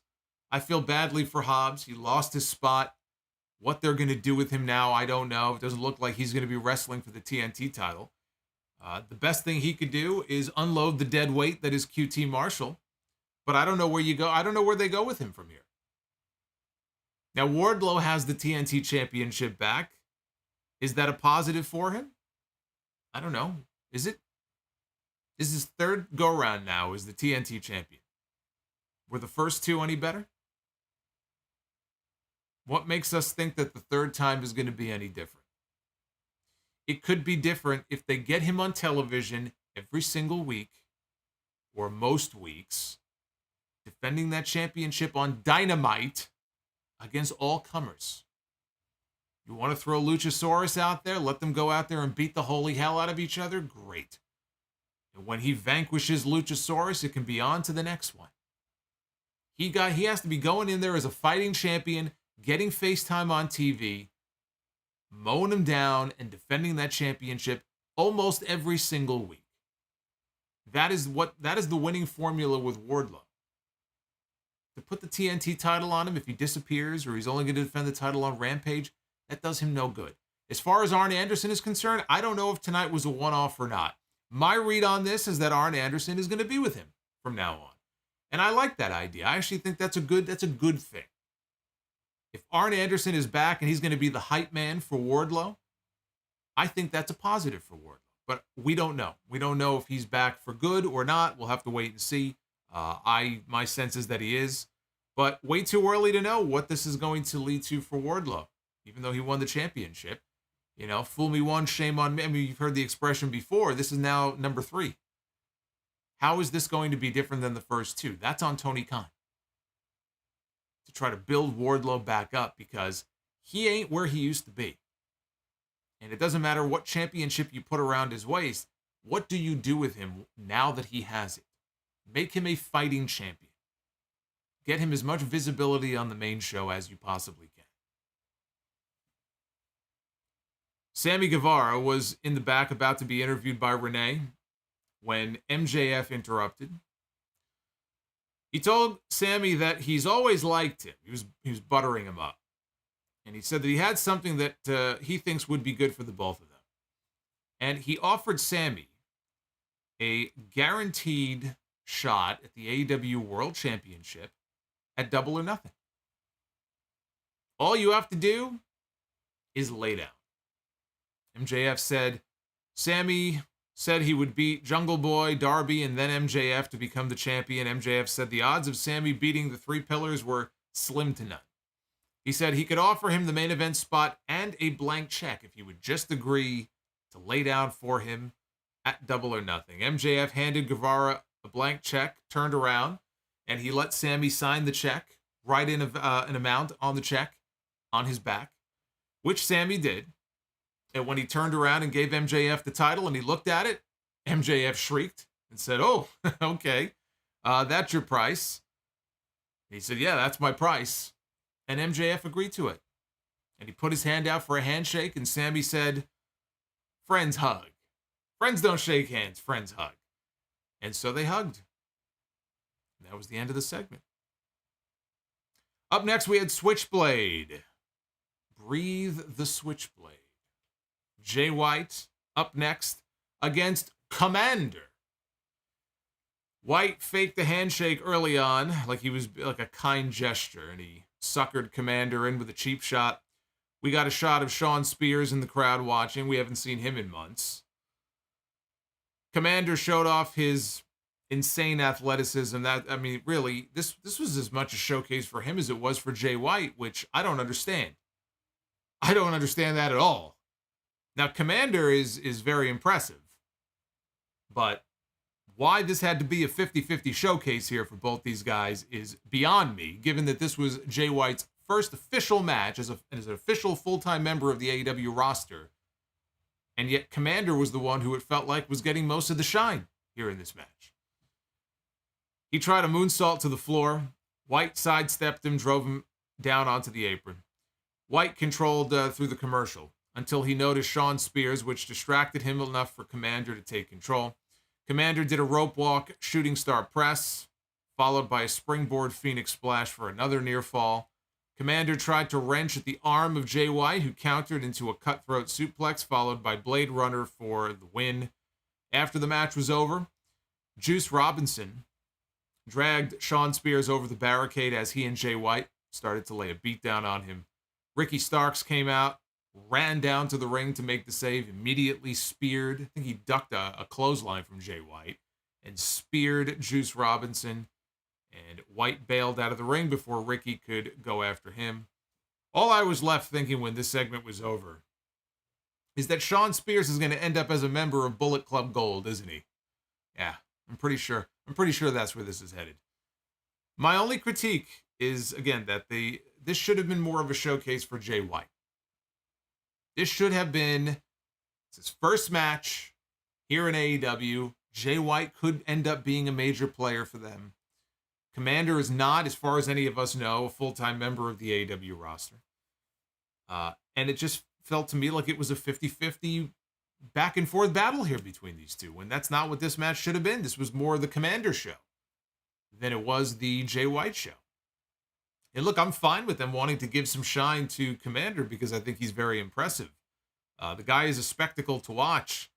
I feel badly for Hobbs. He lost his spot. What they're going to do with him now, I don't know. It doesn't look like he's going to be wrestling for the TNT title. The best thing he could do is unload the dead weight that is QT Marshall. But I don't know where you go. I don't know where they go with him from here. Now, Wardlow has the TNT Championship back. Is that a positive for him? I don't know. Is it? This is his third go-round now as the TNT Champion. Were the first two any better? What makes us think that the third time is going to be any different? It could be different if they get him on television every single week or most weeks, defending that championship on Dynamite against all comers. You want to throw Luchasaurus out there, let them go out there and beat the holy hell out of each other? Great. And when he vanquishes Luchasaurus, it can be on to the next one. He has to be going in there as a fighting champion, getting FaceTime on TV, mowing him down, and defending that championship almost every single week. That is the winning formula with Wardlow. To put the TNT title on him, if he disappears or he's only going to defend the title on Rampage, that does him no good. As far as Arn Anderson is concerned, I don't know if tonight was a one-off or not. My read on this is that Arn Anderson is going to be with him from now on. And I like that idea. I actually think that's a good thing. If Arn Anderson is back and he's going to be the hype man for Wardlow, I think that's a positive for Wardlow. But we don't know. We don't know if he's back for good or not. We'll have to wait and see. My sense is that he is. But way too early to know what this is going to lead to for Wardlow. Even though he won the championship. Fool me once, shame on me. I mean, you've heard the expression before. This is now number 3. How is this going to be different than the first 2? That's on Tony Khan. To try to build Wardlow back up because he ain't where he used to be. And it doesn't matter what championship you put around his waist. What do you do with him now that he has it? Make him a fighting champion. Get him as much visibility on the main show as you possibly can. Sammy Guevara was in the back about to be interviewed by Renee when MJF interrupted. He told Sammy that he's always liked him. He was buttering him up. And he said that he had something that he thinks would be good for the both of them. And he offered Sammy a guaranteed shot at the AEW World Championship at Double or Nothing. All you have to do is lay down. MJF said Sammy said he would beat Jungle Boy, Darby, and then MJF to become the champion. MJF said the odds of Sammy beating the Three Pillars were slim to none. He said he could offer him the main event spot and a blank check if he would just agree to lay down for him at Double or Nothing. MJF handed Guevara a blank check, turned around, and he let Sammy sign the check, write in an amount on the check on his back, which Sammy did. And when he turned around and gave MJF the title and he looked at it, MJF shrieked and said, "Oh, okay, that's your price." He said, "Yeah, that's my price." And MJF agreed to it. And he put his hand out for a handshake, and Sammy said, "Friends hug. Friends don't shake hands, friends hug." And so they hugged. And that was the end of the segment. Up next, we had Switchblade. Breathe the Switchblade. Jay White up next against Komander. White faked the handshake early on, like he was like a kind gesture, and he suckered Komander in with a cheap shot. We got a shot of Shawn Spears in the crowd watching. We haven't seen him in months. Komander showed off his insane athleticism. Really, this was as much a showcase for him as it was for Jay White, which I don't understand. I don't understand that at all. Now, Komander is very impressive, but why this had to be a 50-50 showcase here for both these guys is beyond me, given that this was Jay White's first official match as an official full-time member of the AEW roster, and yet Komander was the one who it felt like was getting most of the shine here in this match. He tried a moonsault to the floor. White sidestepped him, drove him down onto the apron. White controlled through the commercial until he noticed Shawn Spears, which distracted him enough for Komander to take control. Komander did a rope walk, shooting star press, followed by a springboard Phoenix splash for another near fall. Komander tried to wrench at the arm of Jay White, who countered into a cutthroat suplex, followed by Blade Runner for the win. After the match was over, Juice Robinson dragged Shawn Spears over the barricade as he and Jay White started to lay a beatdown on him. Ricky Starks came out, ran down to the ring to make the save, immediately speared. I think he ducked a clothesline from Jay White and speared Juice Robinson. And White bailed out of the ring before Ricky could go after him. All I was left thinking when this segment was over is that Shawn Spears is going to end up as a member of Bullet Club Gold, isn't he? Yeah, I'm pretty sure that's where this is headed. My only critique is, again, that this should have been more of a showcase for Jay White. This should have been his first match here in AEW. Jay White could end up being a major player for them. Komander is not, as far as any of us know, a full-time member of the AEW roster. And it just felt to me like it was a 50-50 back-and-forth battle here between these two, when that's not what this match should have been. This was more the Komander show than it was the Jay White show. And look, I'm fine with them wanting to give some shine to Komander because I think he's very impressive. The guy is a spectacle to watch.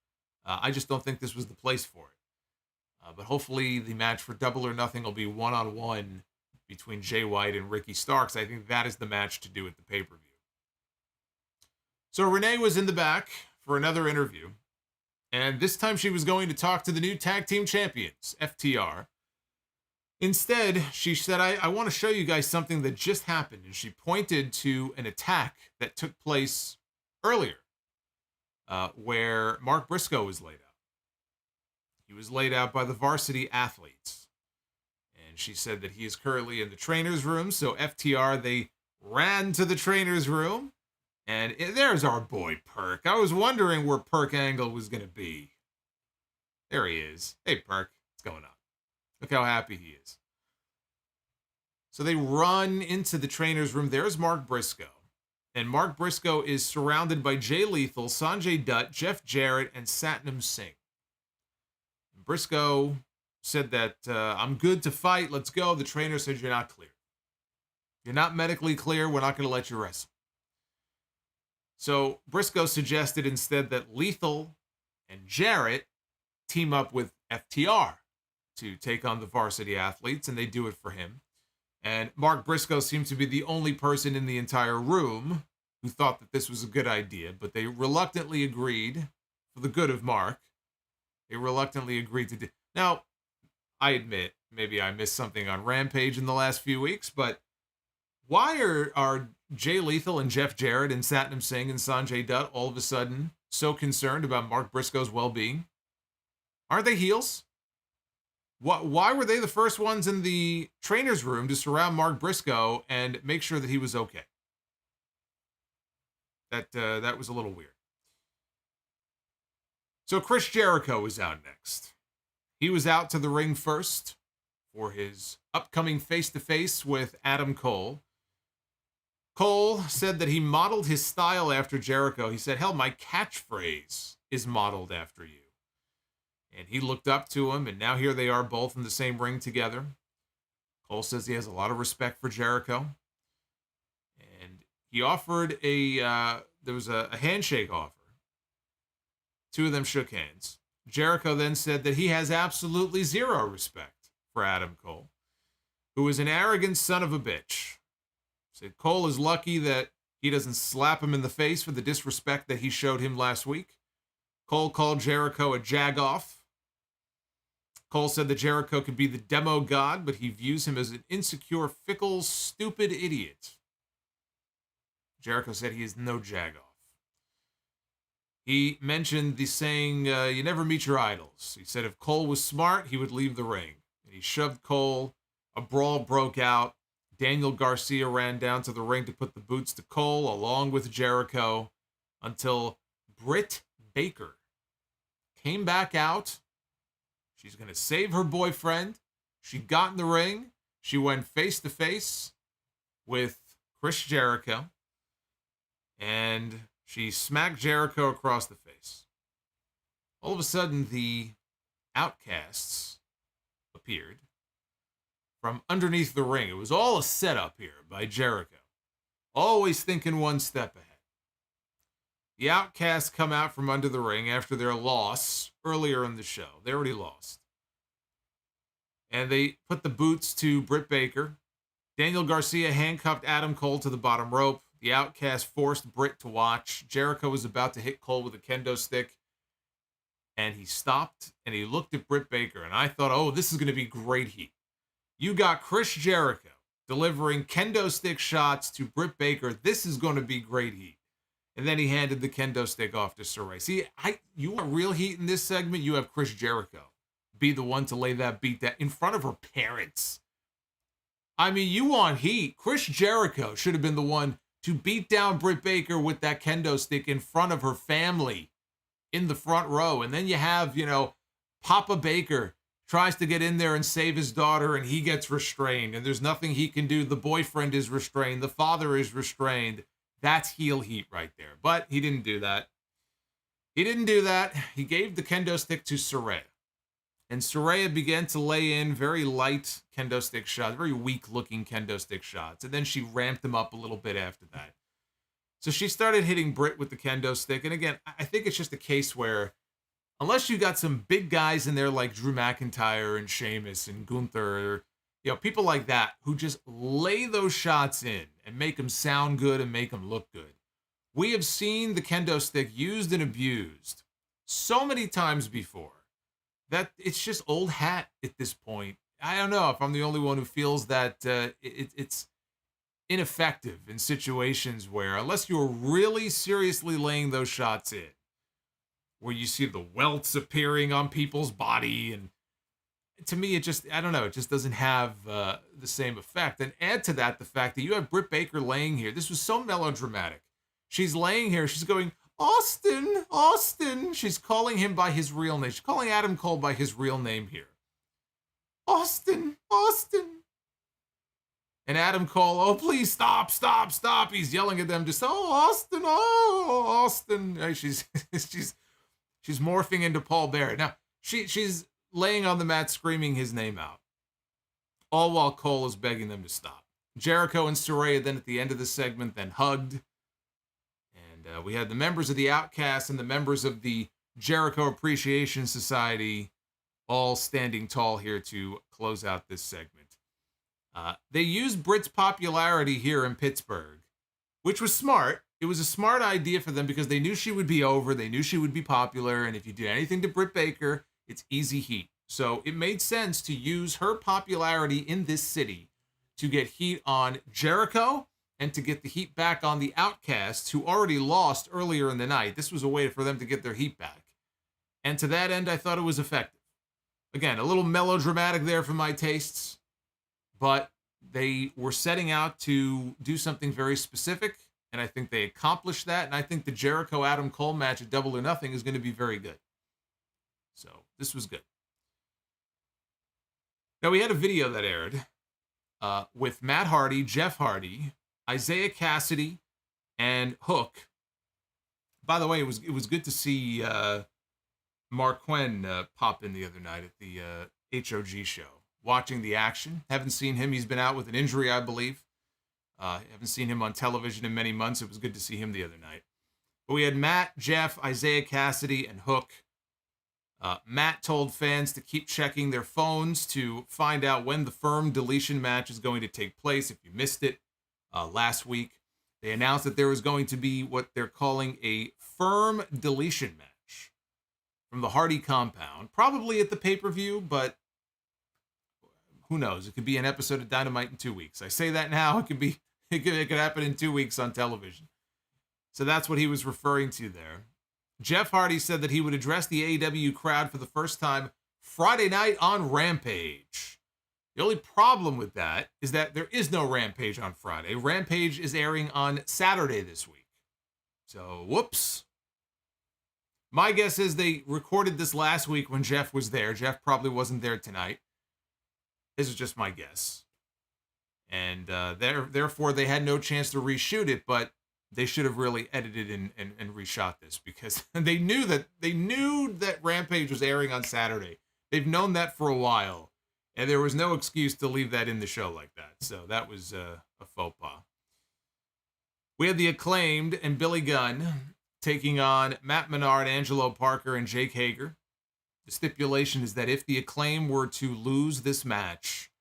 I just don't think this was the place for it. But hopefully the match for Double or Nothing will be one-on-one between Jay White and Ricky Starks. I think that is the match to do at the pay-per-view. So Renee was in the back for another interview. And this time she was going to talk to the new tag team champions, FTR. Instead, she said, I want to show you guys something that just happened. And she pointed to an attack that took place earlier, where Mark Briscoe was laid out. He was laid out by the varsity athletes. And she said that he is currently in the trainer's room. So FTR, they ran to the trainer's room. And there's our boy Perk. I was wondering where Perk Angle was going to be. There he is. Hey, Perk. What's going on? Look how happy he is. So they run into the trainer's room. There's Mark Briscoe. And Mark Briscoe is surrounded by Jay Lethal, Sanjay Dutt, Jeff Jarrett, and Satnam Singh. Briscoe said that, I'm good to fight. Let's go. The trainer said, you're not clear. You're not medically clear. We're not going to let you wrestle. So Briscoe suggested instead that Lethal and Jarrett team up with FTR to take on the varsity athletes, and they do it for him. And Mark Briscoe seemed to be the only person in the entire room who thought that this was a good idea, but they reluctantly agreed, for the good of Mark. They reluctantly agreed to do. Now, I admit, maybe I missed something on Rampage in the last few weeks, but why are Jay Lethal and Jeff Jarrett and Satnam Singh and Sanjay Dutt all of a sudden so concerned about Mark Briscoe's well-being? Aren't they heels? Why were they the first ones in the trainer's room to surround Mark Briscoe and make sure that he was okay? That was a little weird. So Chris Jericho was out next. He was out to the ring first for his upcoming face-to-face with Adam Cole. Cole said that he modeled his style after Jericho. He said, hell, my catchphrase is modeled after you. And he looked up to him, and now here they are both in the same ring together. Cole says he has a lot of respect for Jericho. And he offered there was a handshake offer. Two of them shook hands. Jericho then said that he has absolutely zero respect for Adam Cole, who is an arrogant son of a bitch. Said Cole is lucky that he doesn't slap him in the face for the disrespect that he showed him last week. Cole called Jericho a jagoff. Cole said that Jericho could be the demo god, but he views him as an insecure, fickle, stupid idiot. Jericho said he is no jagoff. He mentioned the saying, you never meet your idols. He said if Cole was smart, he would leave the ring. And he shoved Cole. A brawl broke out. Daniel Garcia ran down to the ring to put the boots to Cole, along with Jericho, until Britt Baker came back out. She's going to save her boyfriend. She got in the ring. She went face-to-face with Chris Jericho. And she smacked Jericho across the face. All of a sudden, the Outcasts appeared from underneath the ring. It was all a setup here by Jericho. Always thinking one step ahead. The Outcasts come out from under the ring after their loss earlier in the show. They already lost. And they put the boots to Britt Baker. Daniel Garcia handcuffed Adam Cole to the bottom rope. The Outcast forced Britt to watch. Jericho was about to hit Cole with a kendo stick. And he stopped and he looked at Britt Baker. And I thought, oh, this is going to be great heat. You got Chris Jericho delivering kendo stick shots to Britt Baker. This is going to be great heat. And then he handed the kendo stick off to Saray. See, you want real heat in this segment? You have Chris Jericho be the one to lay that beat that in front of her parents. I mean, you want heat. Chris Jericho should have been the one to beat down Britt Baker with that kendo stick in front of her family in the front row. And then you have, Papa Baker tries to get in there and save his daughter, and he gets restrained, and there's nothing he can do. The boyfriend is restrained. The father is restrained. That's heel heat right there. But he didn't do that. He gave the kendo stick to Saraya. And Saraya began to lay in very light kendo stick shots, very weak-looking kendo stick shots. And then she ramped them up a little bit after that. So she started hitting Britt with the kendo stick. And again, I think it's just a case where unless you got some big guys in there like Drew McIntyre and Sheamus and Gunther, people like that who just lay those shots in and make them sound good and make them look good. We have seen the kendo stick used and abused so many times before that it's just old hat at this point. I don't know if I'm the only one who feels that it's ineffective in situations where, unless you're really seriously laying those shots in, where you see the welts appearing on people's body, and to me, it just doesn't have the same effect. And add to that the fact that you have Britt Baker laying here. This was so melodramatic. She's laying here. She's going, Austin, Austin. She's calling him by his real name. She's calling Adam Cole by his real name here. Austin, Austin. And Adam Cole, oh, please stop, stop, stop. He's yelling at them, just, oh, Austin. She's she's morphing into Paul Bearer. Now, she's laying on the mat screaming his name out, all while Cole is begging them to stop. Jericho and Saraya then at the end of the segment then hugged. And we had the members of the Outcasts and the members of the Jericho Appreciation Society all standing tall here to close out this segment. They used Britt's popularity here in Pittsburgh, which was smart. It was a smart idea for them because they knew she would be over. They knew she would be popular. And if you did anything to Britt Baker, it's easy heat. So it made sense to use her popularity in this city to get heat on Jericho and to get the heat back on the Outcasts, who already lost earlier in the night. This was a way for them to get their heat back. And to that end, I thought it was effective. Again, a little melodramatic there for my tastes, but they were setting out to do something very specific, and I think they accomplished that, and I think the Jericho-Adam Cole match at Double or Nothing is going to be very good. So, this was good. Now, we had a video that aired with Matt Hardy, Jeff Hardy, Isaiah Cassidy, and Hook. By the way, it was good to see Mark Quinn pop in the other night at the HOG show. Watching the action. Haven't seen him. He's been out with an injury, I believe. Haven't seen him on television in many months. It was good to see him the other night. But we had Matt, Jeff, Isaiah Cassidy, and Hook. Matt told fans to keep checking their phones to find out when the firm deletion match is going to take place. If you missed it last week, they announced that there was going to be what they're calling a firm deletion match from the Hardy compound. Probably at the pay-per-view, but who knows? It could be an episode of Dynamite in 2 weeks. I say that now. It could happen in 2 weeks on television. So that's what he was referring to there. Jeff Hardy said that he would address the AEW crowd for the first time Friday night on Rampage. The only problem with that is that there is no Rampage on Friday. Rampage is airing on Saturday this week. So, whoops. My guess is they recorded this last week when Jeff was there. Jeff probably wasn't there tonight. This is just my guess. And therefore, they had no chance to reshoot it, but they should have really edited and reshot this because they knew that Rampage was airing on Saturday. They've known that for a while, and there was no excuse to leave that in the show like that. So that was a faux pas. We had the Acclaimed and Billy Gunn taking on Matt Menard, Angelo Parker, and Jake Hager. The stipulation is that if the Acclaimed were to lose this match,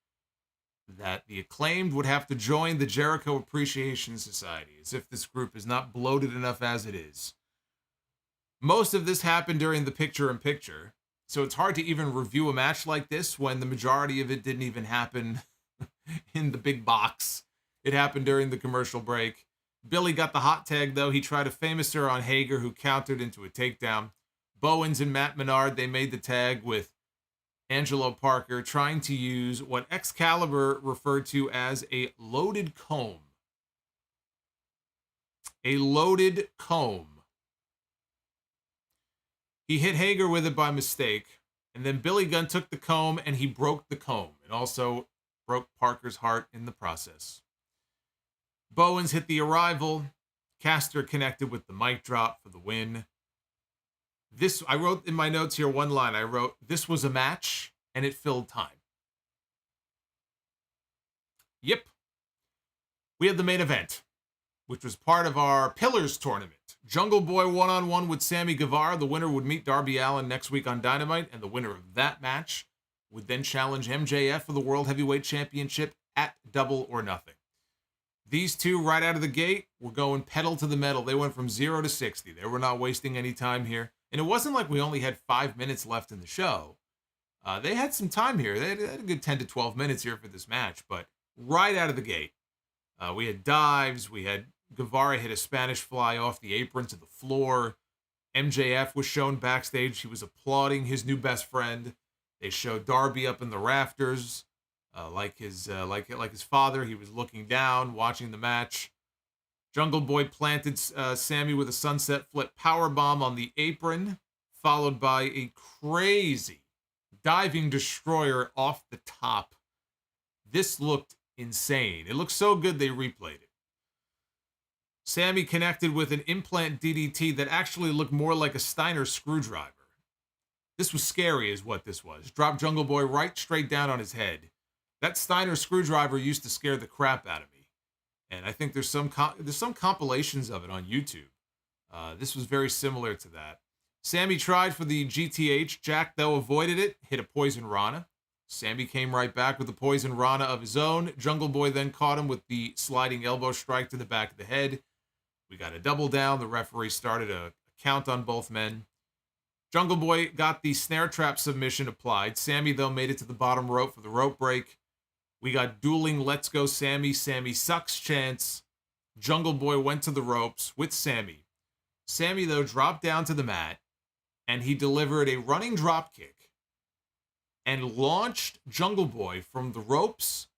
that the Acclaimed would have to join the Jericho Appreciation Society, as if this group is not bloated enough as it is. Most of this happened during the picture-in-picture, so it's hard to even review a match like this when the majority of it didn't even happen in the big box. It happened during the commercial break. Billy got the hot tag, though. He tried a famous her on Hager, who countered into a takedown. Bowens and Matt Menard, they made the tag with Angelo Parker trying to use what Excalibur referred to as a loaded comb. A loaded comb. He hit Hager with it by mistake, and then Billy Gunn took the comb and he broke the comb, and also broke Parker's heart in the process. Bowens hit the arrival. Caster connected with the mic drop for the win. I wrote in my notes here one line. I wrote, this was a match, and it filled time. Yep. We had the main event, which was part of our Pillars tournament. Jungle Boy one-on-one with Sammy Guevara. The winner would meet Darby Allin next week on Dynamite, and the winner of that match would then challenge MJF for the World Heavyweight Championship at Double or Nothing. These two, right out of the gate, were going pedal to the metal. They went from 0 to 60. They were not wasting any time here. And it wasn't like we only had 5 minutes left in the show. They had some time here. They had a good 10 to 12 minutes here for this match. But right out of the gate, we had dives. We had Guevara hit a Spanish fly off the apron to the floor. MJF was shown backstage. He was applauding his new best friend. They showed Darby up in the rafters. Like his father, he was looking down, watching the match. Jungle Boy planted Sammy with a sunset flip powerbomb on the apron, followed by a crazy diving destroyer off the top. This looked insane. It looked so good they replayed it. Sammy connected with an implant DDT that actually looked more like a Steiner screwdriver. This was scary is what this was. Dropped Jungle Boy right straight down on his head. That Steiner screwdriver used to scare the crap out of me. And I think there's some compilations of it on YouTube. This was very similar to that. Sammy tried for the GTH. Jack, though, avoided it. Hit a Poison Rana. Sammy came right back with the Poison Rana of his own. Jungle Boy then caught him with the sliding elbow strike to the back of the head. We got a double down. The referee started a count on both men. Jungle Boy got the snare trap submission applied. Sammy, though, made it to the bottom rope for the rope break. We got dueling Let's Go Sammy, Sammy sucks chants. Jungle Boy went to the ropes with Sammy. Sammy, though, dropped down to the mat, and he delivered a running drop kick and launched Jungle Boy from the ropes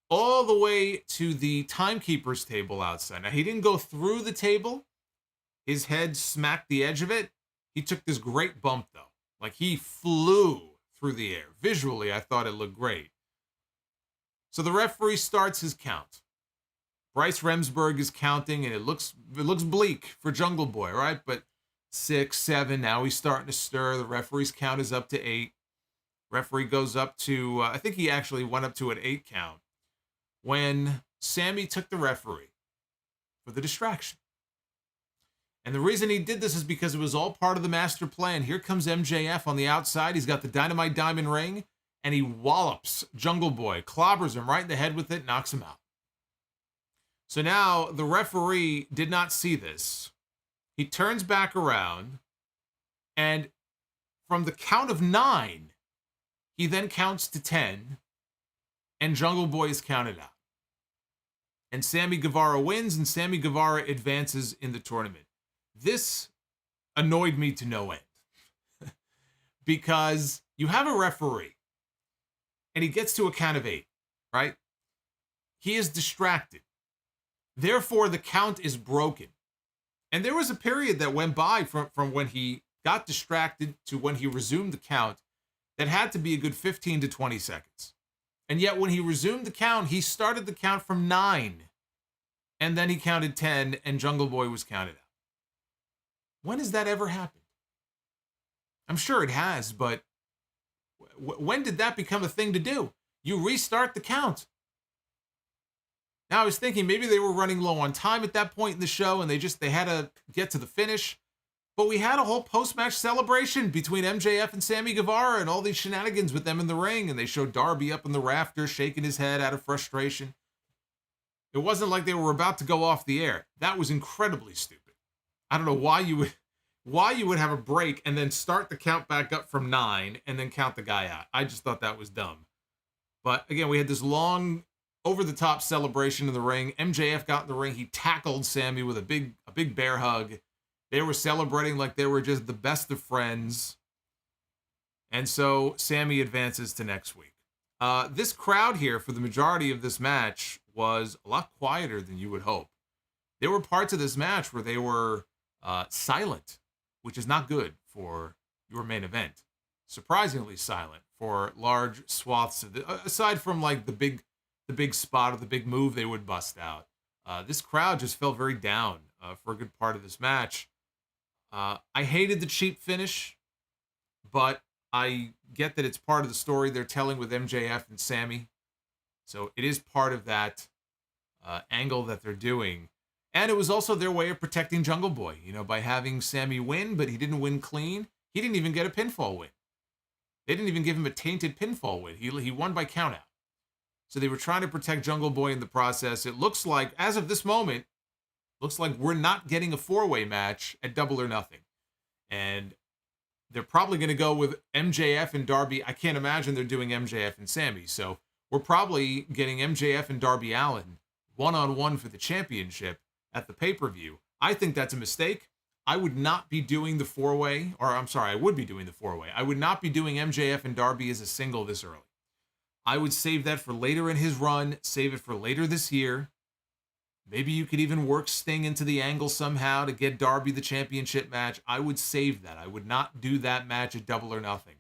all the way to the timekeeper's table outside. Now, he didn't go through the table. His head smacked the edge of it. He took this great bump, though. Like, he flew through the air. Visually, I thought it looked great. So the referee starts his count. Bryce Remsburg is counting, and it looks bleak for Jungle Boy, right? But 6, 7, now he's starting to stir. The referee's count is up to 8. Referee goes up to, I think he actually went up to an 8 count when Sammy took the referee for the distraction. And the reason he did this is because it was all part of the master plan. Here comes MJF on the outside. He's got the Dynamite Diamond ring, and he wallops Jungle Boy, clobbers him right in the head with it, knocks him out. So now the referee did not see this. He turns back around, and from the count of 9, he then counts to 10, and Jungle Boy is counted out. And Sammy Guevara wins, and Sammy Guevara advances in the tournament. This annoyed me to no end. Because you have a referee, and he gets to a count of 8, right? He is distracted. Therefore, the count is broken. And there was a period that went by from when he got distracted to when he resumed the count that had to be a good 15 to 20 seconds. And yet when he resumed the count, he started the count from 9. And then he counted 10, and Jungle Boy was counted out. When has that ever happened? I'm sure it has, but when did that become a thing to do? You restart the count. Now, I was thinking maybe they were running low on time at that point in the show, and they had to get to the finish. But we had a whole post-match celebration between MJF and Sammy Guevara and all these shenanigans with them in the ring, and they showed Darby up in the rafters shaking his head out of frustration. It wasn't like they were about to go off the air. That was incredibly stupid. I don't know why you would have a break and then start the count back up from 9 and then count the guy out. I just thought that was dumb. But again, we had this long over-the-top celebration in the ring. MJF got in the ring. He tackled Sammy with a big bear hug. They were celebrating like they were just the best of friends. And so Sammy advances to next week. This crowd here for the majority of this match was a lot quieter than you would hope. There were parts of this match where they were silent, which is not good for your main event. Surprisingly silent for large swaths of aside from like the big spot or the big move they would bust out. This crowd just felt very down for a good part of this match. I hated the cheap finish, but I get that it's part of the story they're telling with MJF and Sammy. So it is part of that angle that they're doing. And it was also their way of protecting Jungle Boy, by having Sammy win, but he didn't win clean. He didn't even get a pinfall win. They didn't even give him a tainted pinfall win. He won by countout. So they were trying to protect Jungle Boy in the process. It looks like, as of this moment, looks like we're not getting a 4-way match at Double or Nothing. And they're probably going to go with MJF and Darby. I can't imagine they're doing MJF and Sammy. So we're probably getting MJF and Darby Allin one-on-one for the championship at the pay-per-view. I think that's a mistake. I would not be doing the 4-way, I would be doing the 4-way. I would not be doing MJF and Darby as a single this early. I would save that for later in his run, save it for later this year. Maybe you could even work Sting into the angle somehow to get Darby the championship match. I would save that. I would not do that match at Double or Nothing.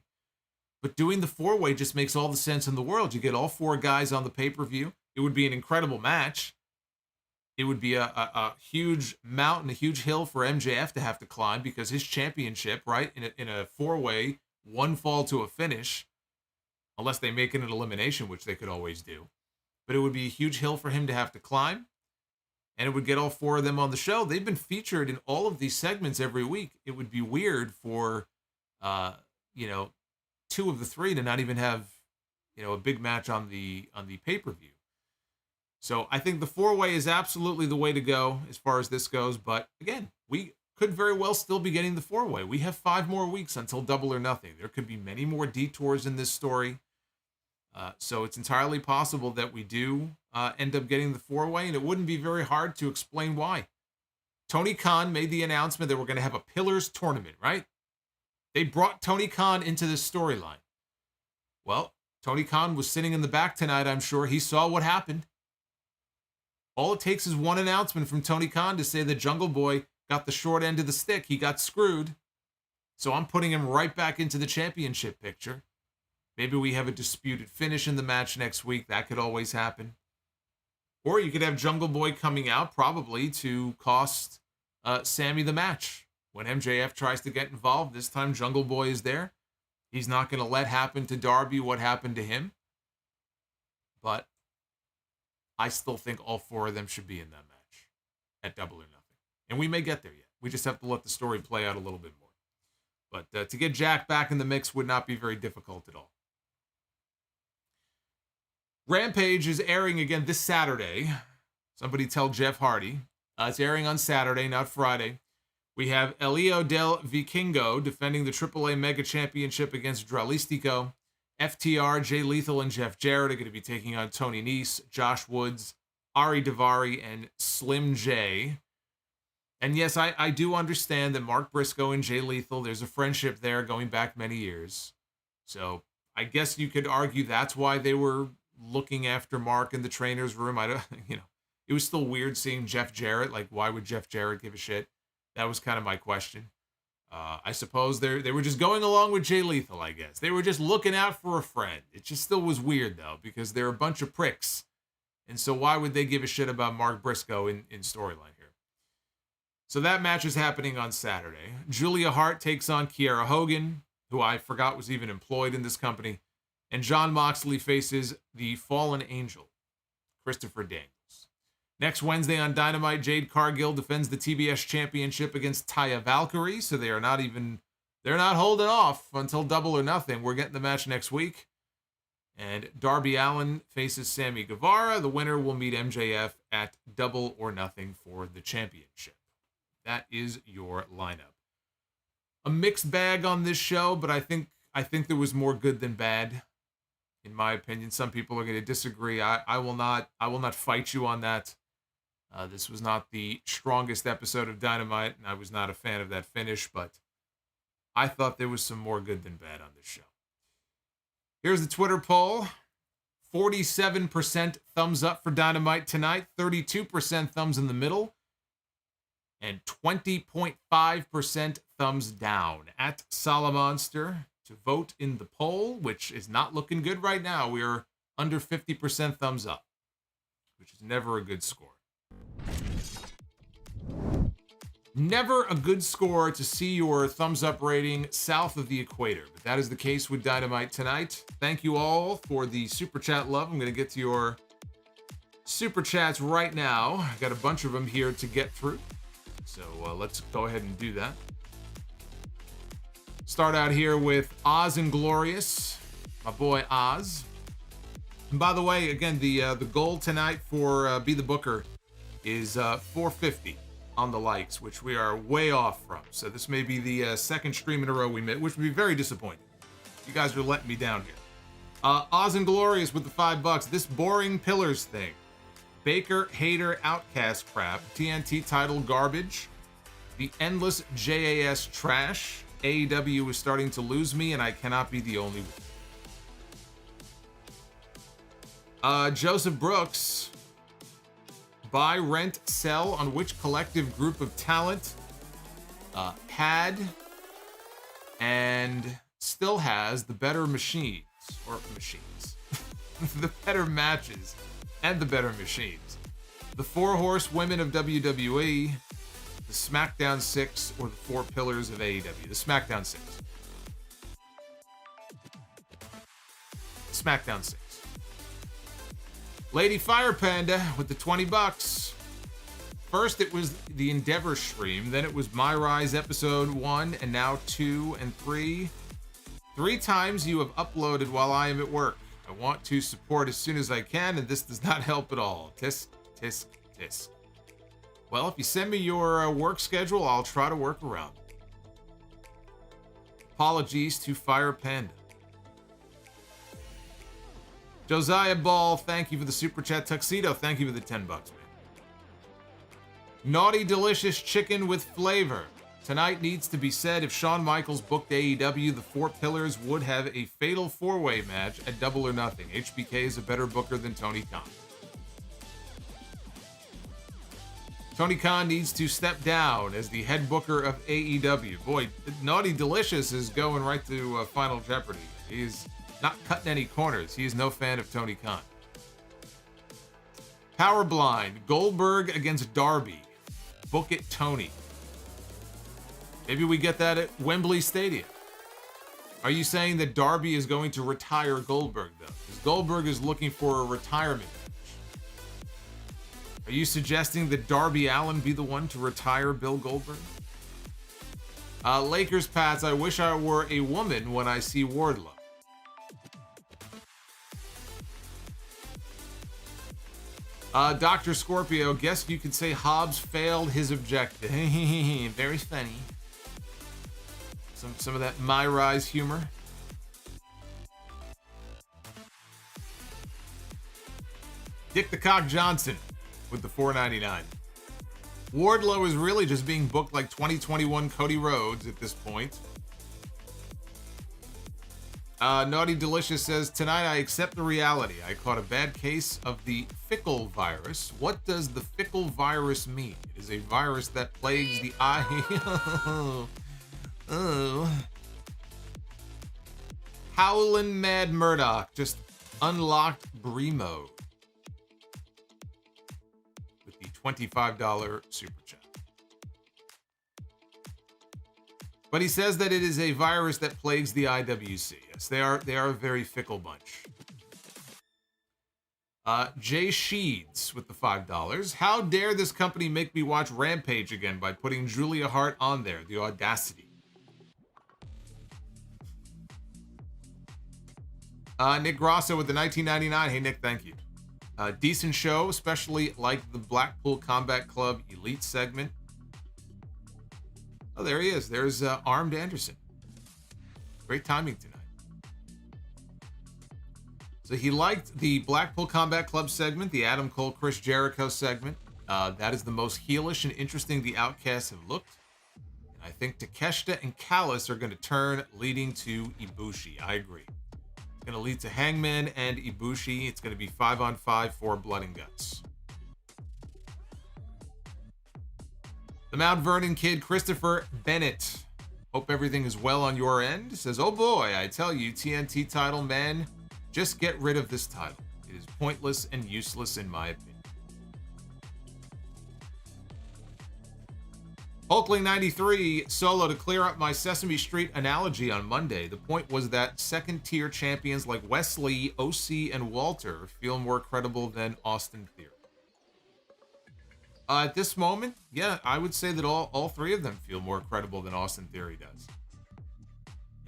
But doing the 4-way just makes all the sense in the world. You get all 4 guys on the pay-per-view. It would be an incredible match. It would be a huge mountain, a huge hill for MJF to have to climb because his championship, right, in a four-way, one fall to a finish, unless they make it an elimination, which they could always do. But it would be a huge hill for him to have to climb, and it would get all four of them on the show. They've been featured in all of these segments every week. It would be weird for, two of the three to not even have, a big match on the pay-per-view. So I think the four-way is absolutely the way to go as far as this goes. But again, we could very well still be getting the four-way. We have 5 more weeks until Double or Nothing. There could be many more detours in this story. So it's entirely possible that we do end up getting the four-way, and it wouldn't be very hard to explain why. Tony Khan made the announcement that we're going to have a Pillars tournament, right? They brought Tony Khan into this storyline. Well, Tony Khan was sitting in the back tonight, I'm sure. He saw what happened. All it takes is one announcement from Tony Khan to say the Jungle Boy got the short end of the stick. He got screwed. So I'm putting him right back into the championship picture. Maybe we have a disputed finish in the match next week. That could always happen. Or you could have Jungle Boy coming out probably to cost Sammy the match. When MJF tries to get involved, this time Jungle Boy is there. He's not going to let happen to Darby what happened to him. But I still think all 4 of them should be in that match at Double or Nothing. And we may get there yet. We just have to let the story play out a little bit more. But to get Jack back in the mix would not be very difficult at all. Rampage is airing again this Saturday. Somebody tell Jeff Hardy. It's airing on Saturday, not Friday. We have Elio del Vikingo defending the AAA Mega Championship against Dralistico. FTR, Jay Lethal, and Jeff Jarrett are going to be taking on Tony Nese, Josh Woods, Ari Daivari, and Slim J. And yes, I do understand that Mark Briscoe and Jay Lethal, there's a friendship there going back many years. So I guess you could argue that's why they were looking after Mark in the trainer's room. It was still weird seeing Jeff Jarrett. Like, why would Jeff Jarrett give a shit? That was kind of my question. I suppose they were just going along with Jay Lethal, I guess. They were just looking out for a friend. It just still was weird, though, because they're a bunch of pricks. And so why would they give a shit about Mark Briscoe in storyline here? So that match is happening on Saturday. Julia Hart takes on Kiera Hogan, who I forgot was even employed in this company. And Jon Moxley faces the Fallen Angel, Christopher Daniels. Next Wednesday on Dynamite, Jade Cargill defends the TBS Championship against Taya Valkyrie, so they're not holding off until Double or Nothing. We're getting the match next week. And Darby Allin faces Sammy Guevara. The winner will meet MJF at Double or Nothing for the championship. That is your lineup. A mixed bag on this show, but I think there was more good than bad, in my opinion. Some people are going to disagree. I will not fight you on that. This was not the strongest episode of Dynamite, and I was not a fan of that finish, but I thought there was some more good than bad on this show. Here's the Twitter poll. 47% thumbs up for Dynamite tonight, 32% thumbs in the middle, and 20.5% thumbs down. At Solomonster to vote in the poll, which is not looking good right now. We are under 50% thumbs up, which is never a good score. Never a good score to see your thumbs up rating south of the equator, but that is the case with Dynamite tonight. Thank you all for the Super Chat love. I'm going to get to your Super Chats right now. I've got a bunch of them here to get through, so let's go ahead and do that. Start out here with Oz and Glorious, my boy Oz. And by the way, again, the goal tonight for Be the Booker is 450 on the likes, which we are way off from. So this may be the second stream in a row we missed, which would be very disappointing. You guys are letting me down here. Oz and Glorious with the $5. This boring Pillars thing. Baker, Hayter, Outcast crap. TNT title garbage. The endless JAS trash. AEW is starting to lose me, and I cannot be the only one. Joseph Brooks. Buy, rent, sell on which collective group of talent had and still has the better machines, the better matches and the better machines. The Four Horsewomen of WWE, the SmackDown 6, or the Four Pillars of AEW. The SmackDown 6. SmackDown 6. Lady Fire Panda with the $20. First, it was the Endeavor stream. Then it was My Rise episode 1, and now 2 and 3. 3 times you have uploaded while I am at work. I want to support as soon as I can, and this does not help at all. Tisk, tisk, tisk. Well, if you send me your work schedule, I'll try to work around it. Apologies to Fire Panda. Josiah Ball, thank you for the Super Chat. Tuxedo, thank you for the $10, man. Naughty Delicious Chicken with Flavor. Tonight needs to be said, if Shawn Michaels booked AEW, the Four Pillars would have a fatal 4-way match at Double or Nothing. HBK is a better booker than Tony Khan. Tony Khan needs to step down as the head booker of AEW. Boy, Naughty Delicious is going right to Final Jeopardy. He's not cutting any corners. He is no fan of Tony Khan. Powerblind, Goldberg against Darby. Book it, Tony. Maybe we get that at Wembley Stadium. Are you saying that Darby is going to retire Goldberg, though? Because Goldberg is looking for a retirement match. Are you suggesting that Darby Allin be the one to retire Bill Goldberg? Lakers Pats, I wish I were a woman when I see Wardlow. Dr. Scorpio, guess you could say Hobbs failed his objective. Very funny. Some of that My Rise humor. Dick the Cock Johnson with the $4.99. Wardlow is really just being booked like 2021 Cody Rhodes at this point. Naughty Delicious says, tonight I accept the reality. I caught a bad case of the fickle virus. What does the fickle virus mean? It is a virus that plagues the eye. Oh. Howlin' Mad Murdoch just unlocked Bremo with the $25 super chat. But he says that it is a virus that plagues the IWC. Yes, they are a very fickle bunch. Jay Sheeds with the $5. How dare this company make me watch Rampage again by putting Julia Hart on there? The audacity. Nick Grosso with the $19.99. Hey, Nick, thank you. Decent show, especially like the Blackpool Combat Club Elite segment. Oh, there he is. There's Armed Anderson. Great timing tonight. So he liked the Blackpool Combat Club segment, the Adam Cole, Chris Jericho segment. That is the most heelish and interesting the Outcasts have looked. And I think Takeshita and Callis are going to turn, leading to Ibushi. I agree. It's going to lead to Hangman and Ibushi. It's going to be 5-on-5 for Blood and Guts. The Mount Vernon kid, Christopher Bennett. Hope everything is well on your end. Says, oh boy, I tell you, TNT title, man, just get rid of this title. It is pointless and useless in my opinion. Hulkling93, Solo, to clear up my Sesame Street analogy on Monday. The point was that second-tier champions like Wesley, OC, and Walter feel more credible than Austin Theory. At this moment, yeah, I would say that all three of them feel more credible than Austin Theory does.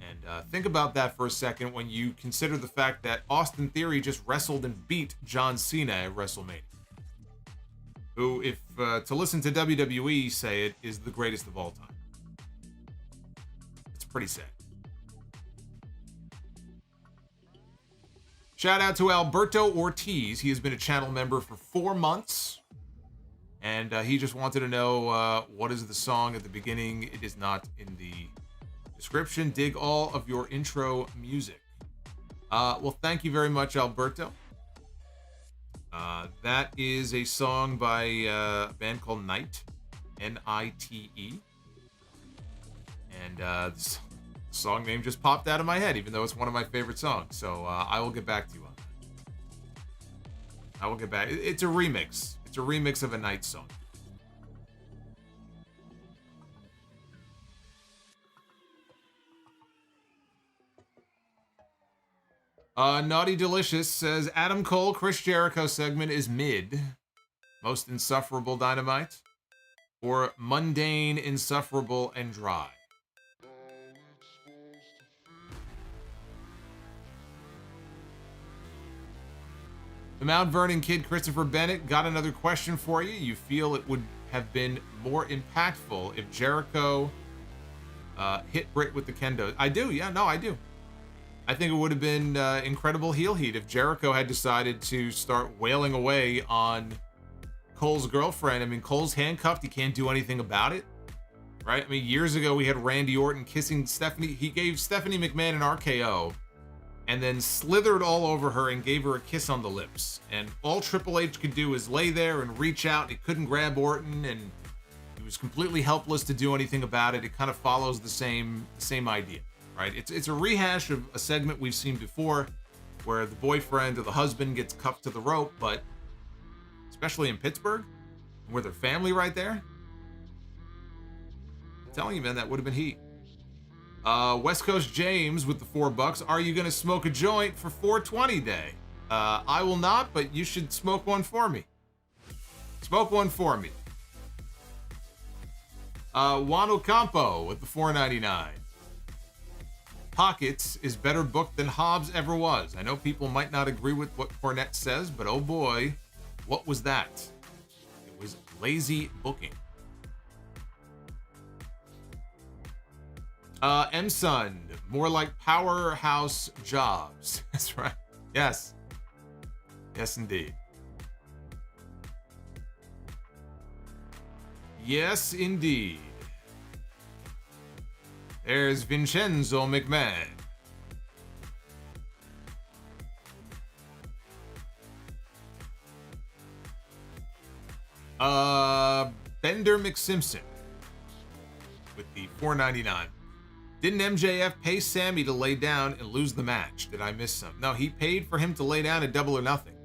And think about that for a second when you consider the fact that Austin Theory just wrestled and beat John Cena at WrestleMania. Who, if to listen to WWE say it, is the greatest of all time. It's pretty sad. Shout out to Alberto Ortiz. He has been a channel member for 4 months. And he just wanted to know what is the song at the beginning. It is not in the description. Dig all of your intro music. Well, thank you very much, Alberto. That is a song by a band called Night, N-I-T-E. And the song name just popped out of my head, even though it's one of my favorite songs. So I will get back to you on that. I will get back. It's a remix. It's a remix of a night song. Naughty Delicious says Adam Cole Chris Jericho segment is mid. Most insufferable Dynamite, or mundane, insufferable, and dry. The Mount Vernon kid Christopher Bennett got another question for you. You feel it would have been more impactful if Jericho hit Britt with the kendo? I do, yeah, no, I do. I think it would have been incredible heel heat if Jericho had decided to start wailing away on Cole's girlfriend. I mean, Cole's handcuffed. He can't do anything about it, right? I mean, years ago, we had Randy Orton kissing Stephanie. He gave Stephanie McMahon an RKO and then slithered all over her and gave her a kiss on the lips. And all Triple H could do is lay there and reach out. He couldn't grab Orton, and he was completely helpless to do anything about it. It kind of follows the same idea. Right? It's a rehash of a segment we've seen before where the boyfriend or the husband gets cuffed to the rope, but especially in Pittsburgh, where their family right there, I'm telling you, man, that would have been heat. West Coast James with the $4. Are you going to smoke a joint for 420 day? I will not, but you should smoke one for me. Smoke one for me. Juan Ocampo with the $4.99. Pockets is better booked than Hobbs ever was. I know people might not agree with what Cornette says, but oh boy, what was that? It was lazy booking. M-Sun, more like Powerhouse jobs. That's right. Yes. Yes, indeed. Yes, indeed. There's Vincenzo McMahon. Bender McSimpson with the $4.99. Didn't MJF pay Sammy to lay down and lose the match? Did I miss some? No, he paid for him to lay down at Double or Nothing.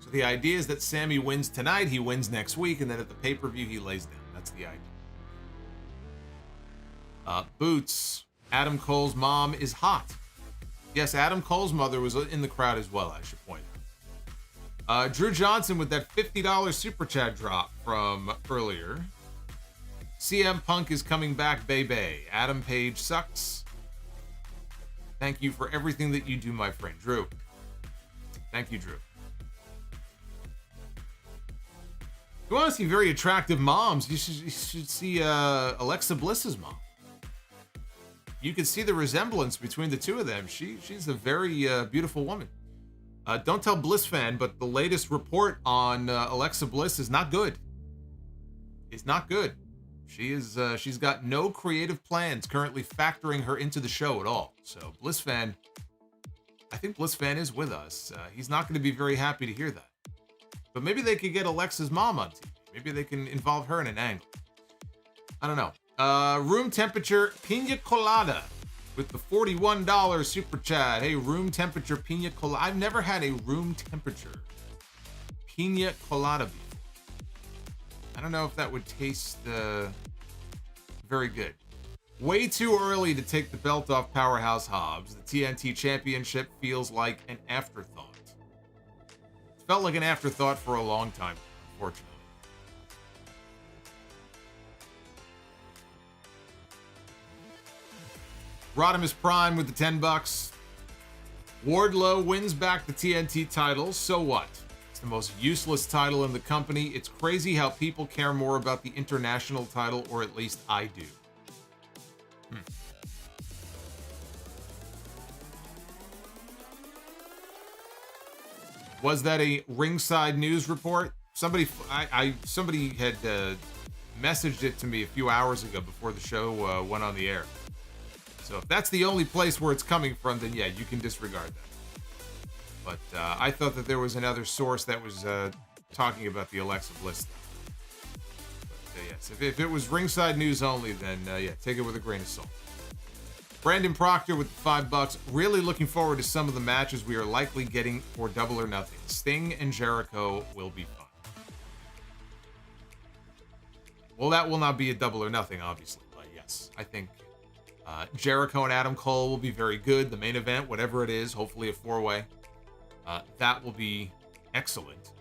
So the idea is that Sammy wins tonight, he wins next week, and then at the pay-per-view he lays down. That's the idea. Boots, Adam Cole's mom is hot. Yes, Adam Cole's mother was in the crowd as well, I should point out. Drew Johnson with that $50 super chat drop from earlier. CM Punk is coming back, baby. Adam Page sucks. Thank you for everything that you do, my friend. Drew. Thank you, Drew. If you want to see very attractive moms, you should see Alexa Bliss's mom. You can see the resemblance between the two of them. She's a very beautiful woman. Don't tell Bliss fan, but the latest report on Alexa Bliss is not good. It's not good. She's got no creative plans currently factoring her into the show at all. So Bliss fan, I think Bliss fan is with us. He's not going to be very happy to hear that. But maybe they could get Alexa's mom on TV. Maybe they can involve her in an angle. I don't know. Room temperature pina colada with the $41 super chat. Hey, room temperature pina colada. I've never had a room temperature pina colada before. I don't know if that would taste very good. Way too early to take the belt off Powerhouse Hobbs. The TNT Championship feels like an afterthought. It felt like an afterthought for a long time, unfortunately. Rodimus Prime with the $10. Wardlow wins back the TNT title. So what? It's the most useless title in the company. It's crazy how people care more about the international title, or at least I do. Was that a ringside news report? Somebody had messaged it to me a few hours ago before the show went on the air. So if that's the only place where it's coming from, then yeah, you can disregard that. But I thought that there was another source that was talking about the Alexa Bliss stuff. But yes, if it was ringside news only, then yeah, take it with a grain of salt. Brandon Proctor with $5. Really looking forward to some of the matches we are likely getting for Double or Nothing. Sting and Jericho will be fun. Well, that will not be a Double or Nothing, obviously, but yes, I think Jericho and Adam Cole will be very good. The main event, whatever it is, hopefully a 4-way. That will be excellent.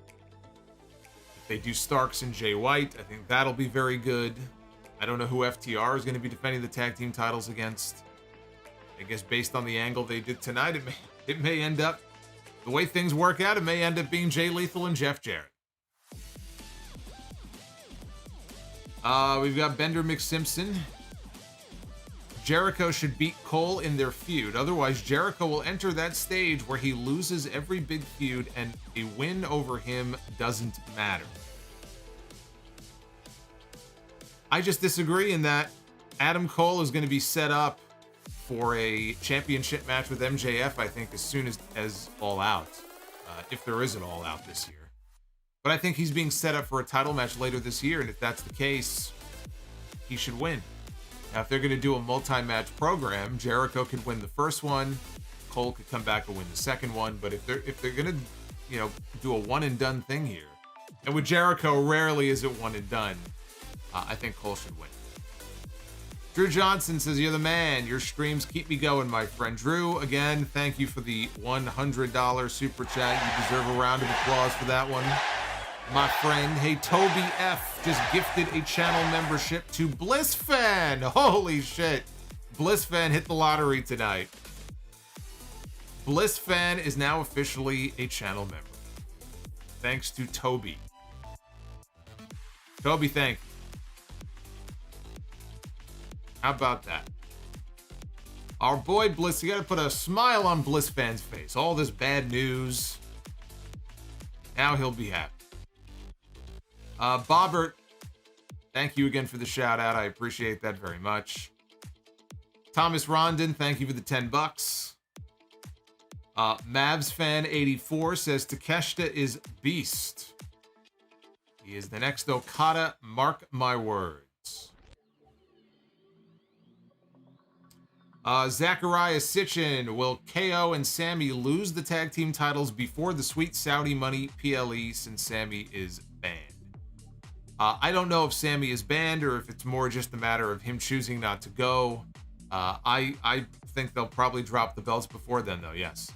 If they do Starks and Jay White, I think that'll be very good. I don't know who FTR is going to be defending the tag team titles against. I guess based on the angle they did tonight, it may end up, the way things work out, it may end up being Jay Lethal and Jeff Jarrett. We've got Bender McSimpson. Jericho should beat Cole in their feud. Otherwise, Jericho will enter that stage where he loses every big feud and a win over him doesn't matter. I just disagree in that Adam Cole is going to be set up for a championship match with MJF, I think, as soon as All Out, if there is an All Out this year. But I think he's being set up for a title match later this year, and if that's the case, he should win. Now, if they're going to do a multi-match program, Jericho could win the first one, Cole could come back and win the second one. But if they're going to, do a one and done thing here, and with Jericho, rarely is it one and done. I think Cole should win. Drew Johnson says, "You're the man. Your streams keep me going, my friend." Drew, again, thank you for the $100 super chat. You deserve a round of applause for that one, my friend. Hey, Toby F just gifted a channel membership to BlissFan. Holy shit. BlissFan hit the lottery tonight. BlissFan is now officially a channel member. Thanks to Toby. Toby, thank you. How about that? Our boy Bliss, you gotta put a smile on BlissFan's face. All this bad news. Now he'll be happy. Bobbert, thank you again for the shout out. I appreciate that very much. Thomas Rondon, thank you for the $10. Mavs fan 84 says Takeshita is beast. He is the next Okada, mark my words. Zachariah Sitchin, will KO and Sammy lose the tag team titles before the Sweet Saudi Money PLE since Sammy is banned? I don't know if Sammy is banned or if it's more just a matter of him choosing not to go. I think they'll probably drop the belts before then, though, yes.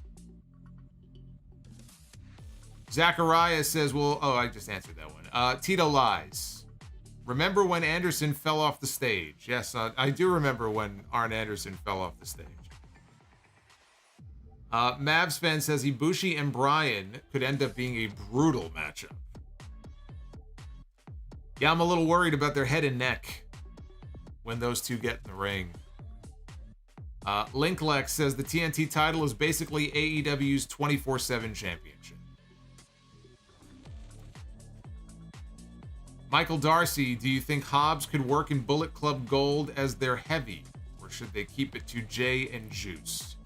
Zachariah says, I just answered that one. Tito lies. Remember when Anderson fell off the stage? Yes, I do remember when Arn Anderson fell off the stage. Mavs fan says Ibushi and Bryan could end up being a brutal matchup. Yeah, I'm a little worried about their head and neck when those two get in the ring. Linklex says the TNT title is basically AEW's 24/7 championship. Michael Darcy, do you think Hobbs could work in Bullet Club Gold as their heavy, or should they keep it to Jay and Juice?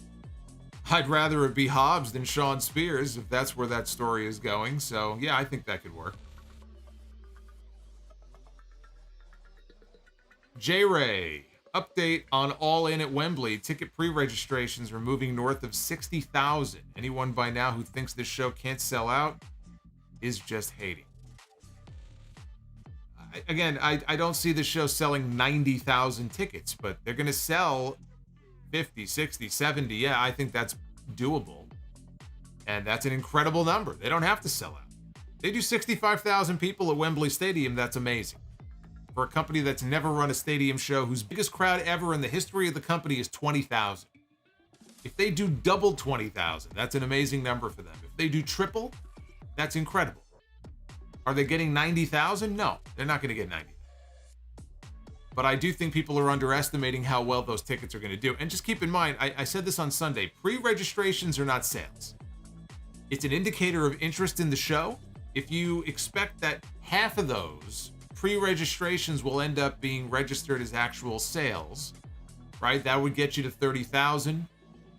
I'd rather it be Hobbs than Sean Spears if that's where that story is going, so yeah, I think that could work. J-Ray, update on All In at Wembley. Ticket pre-registrations are moving north of 60,000. Anyone by now who thinks this show can't sell out is just hating. Again, I don't see the show selling 90,000 tickets, but they're going to sell 50, 60, 70. Yeah, I think that's doable. And that's an incredible number. They don't have to sell out. They do 65,000 people at Wembley Stadium. That's amazing. For a company that's never run a stadium show whose biggest crowd ever in the history of the company is 20,000. If they do double 20,000, that's an amazing number for them. If they do triple, that's incredible. Are they getting 90,000? No, they're not going to get 90. But I do think people are underestimating how well those tickets are going to do. And just keep in mind, I said this on Sunday, pre-registrations are not sales. It's an indicator of interest in the show. If you expect that half of those pre-registrations will end up being registered as actual sales, right? That would get you to 30,000.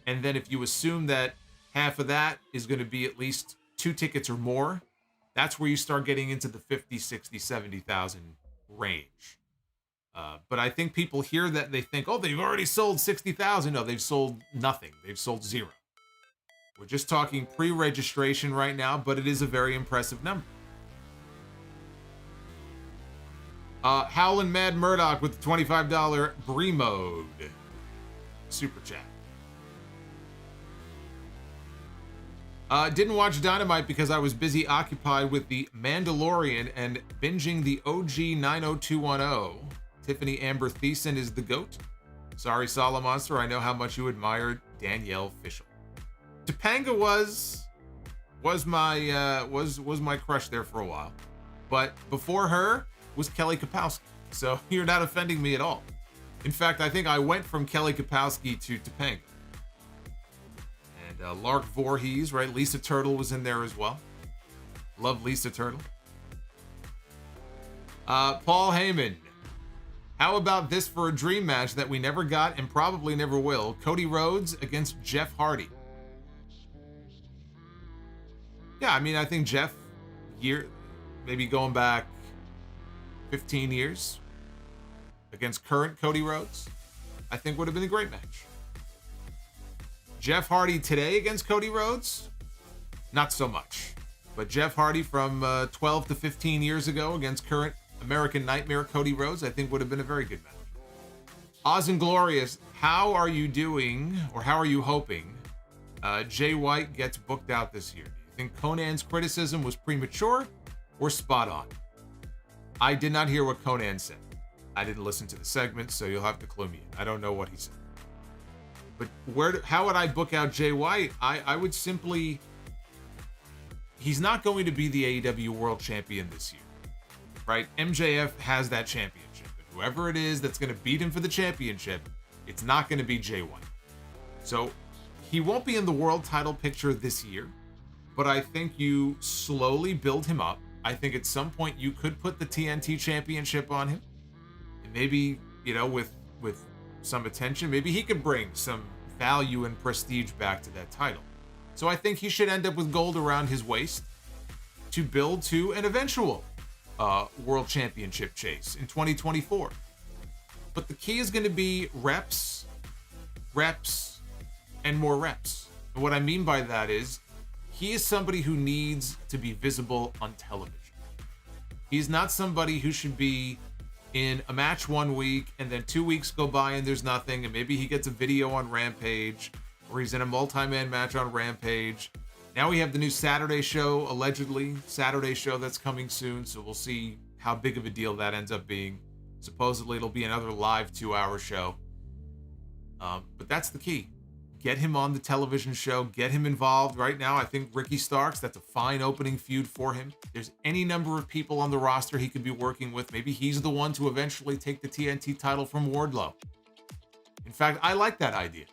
And then if you assume that half of that is going to be at least 2 tickets or more, that's where you start getting into the 50, 60, 70,000 range. But I think people hear that and they think, oh, they've already sold 60,000. No, they've sold nothing. They've sold 0. We're just talking pre-registration right now, but it is a very impressive number. Howlin' Mad Murdoch with the $25 Bree Mode super chat. Didn't watch Dynamite because I was busy occupied with the Mandalorian and binging the OG 90210. Tiffany Amber Thiessen is the GOAT. Sorry, Solomonster, I know how much you admired Danielle Fishel. Topanga was my crush there for a while, but before her was Kelly Kapowski. So you're not offending me at all. In fact, I think I went from Kelly Kapowski to Topanga. And Lark Voorhees, right? Lisa Turtle was in there as well. Love Lisa Turtle. Paul Heyman. How about this for a dream match that we never got and probably never will? Cody Rhodes against Jeff Hardy. Yeah, I mean, I think Jeff, maybe going back 15 years against current Cody Rhodes, I think would have been a great match. Jeff Hardy today against Cody Rhodes, not so much. But Jeff Hardy from 12 to 15 years ago against current American Nightmare Cody Rhodes, I think would have been a very good match. Oz and Glorious, how are you doing, or how are you hoping Jay White gets booked out this year? Do you think Conan's criticism was premature or spot on? I did not hear what Conan said. I didn't listen to the segment, so you'll have to clue me in. I don't know what he said. But how would I book out Jay White? I would simply... He's not going to be the AEW World Champion this year, right? MJF has that championship. And whoever it is that's going to beat him for the championship, it's not going to be Jay White. So he won't be in the world title picture this year, but I think you slowly build him up. I think at some point you could put the TNT Championship on him. And maybe, with some attention, maybe he could bring some value and prestige back to that title. So I think he should end up with gold around his waist to build to an eventual World Championship chase in 2024. But the key is going to be reps, and more reps. And what I mean by that is he is somebody who needs to be visible on television. He's not somebody who should be in a match 1 week and then 2 weeks go by and there's nothing, and maybe he gets a video on Rampage, or he's in a multi-man match on Rampage. Now we have the new Saturday show, allegedly Saturday show that's coming soon, so we'll see how big of a deal that ends up being. Supposedly it'll be another live 2-hour show. But that's the key. Get him on the television show, get him involved. Right now, I think Ricky Starks, that's a fine opening feud for him. There's any number of people on the roster he could be working with. Maybe he's the one to eventually take the TNT title from Wardlow. In fact, I like that idea.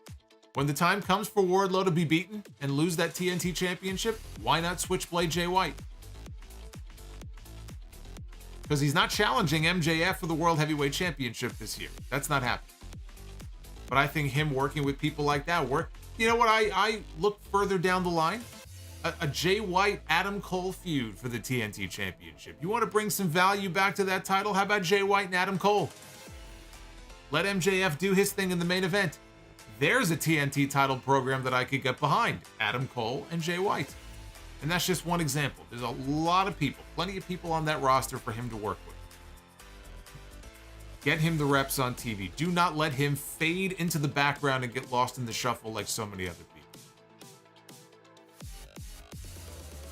When the time comes for Wardlow to be beaten and lose that TNT Championship, why not Switchblade Jay White? Because he's not challenging MJF for the World Heavyweight Championship this year. That's not happening. But I think him working with people like that, I look further down the line, a Jay White, Adam Cole feud for the TNT Championship. You want to bring some value back to that title? How about Jay White and Adam Cole? Let MJF do his thing in the main event. There's a TNT title program that I could get behind. Adam Cole and Jay White. And that's just one example. There's a lot of people, plenty of people on that roster for him to work with. Get him the reps on TV. Do not let him fade into the background and get lost in the shuffle like so many other people.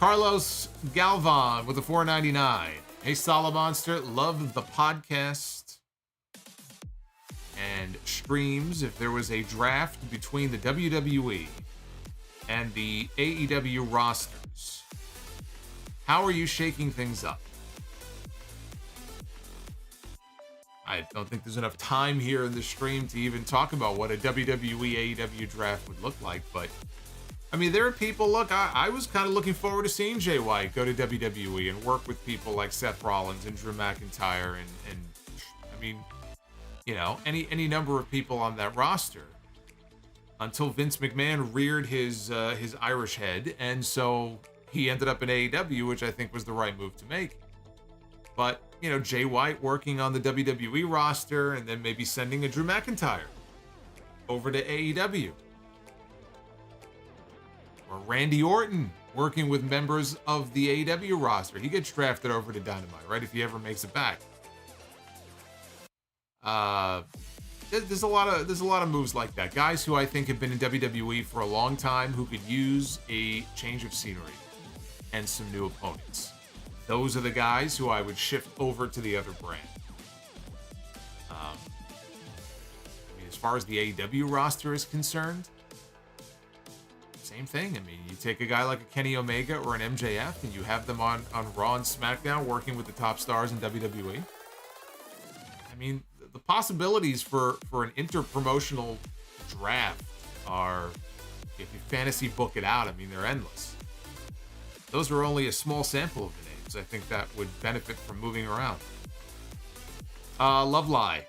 Carlos Galvan with a $4.99. Hey, Solomonster, love the podcast and streams. If there was a draft between the WWE and the AEW rosters, how are you shaking things up? I don't think there's enough time here in the stream to even talk about what a WWE AEW draft would look like, but I mean, there are people, look, I was kind of looking forward to seeing Jay White go to WWE and work with people like Seth Rollins and Drew McIntyre and I mean, any number of people on that roster until Vince McMahon reared his Irish head, and so he ended up in AEW, which I think was the right move to make. But Jay White working on the WWE roster and then maybe sending a Drew McIntyre over to AEW. Or Randy Orton working with members of the AEW roster. He gets drafted over to Dynamite, right? If he ever makes it back. There's a lot of moves like that. Guys who I think have been in WWE for a long time who could use a change of scenery and some new opponents. Those are the guys who I would shift over to the other brand. As far as the AEW roster is concerned, same thing. I mean, you take a guy like a Kenny Omega or an MJF and you have them on Raw and SmackDown working with the top stars in WWE. I mean, the possibilities for an interpromotional draft are, if you fantasy book it out, I mean, they're endless. Those are only a small sample of the names I think that would benefit from moving around. Love Lie.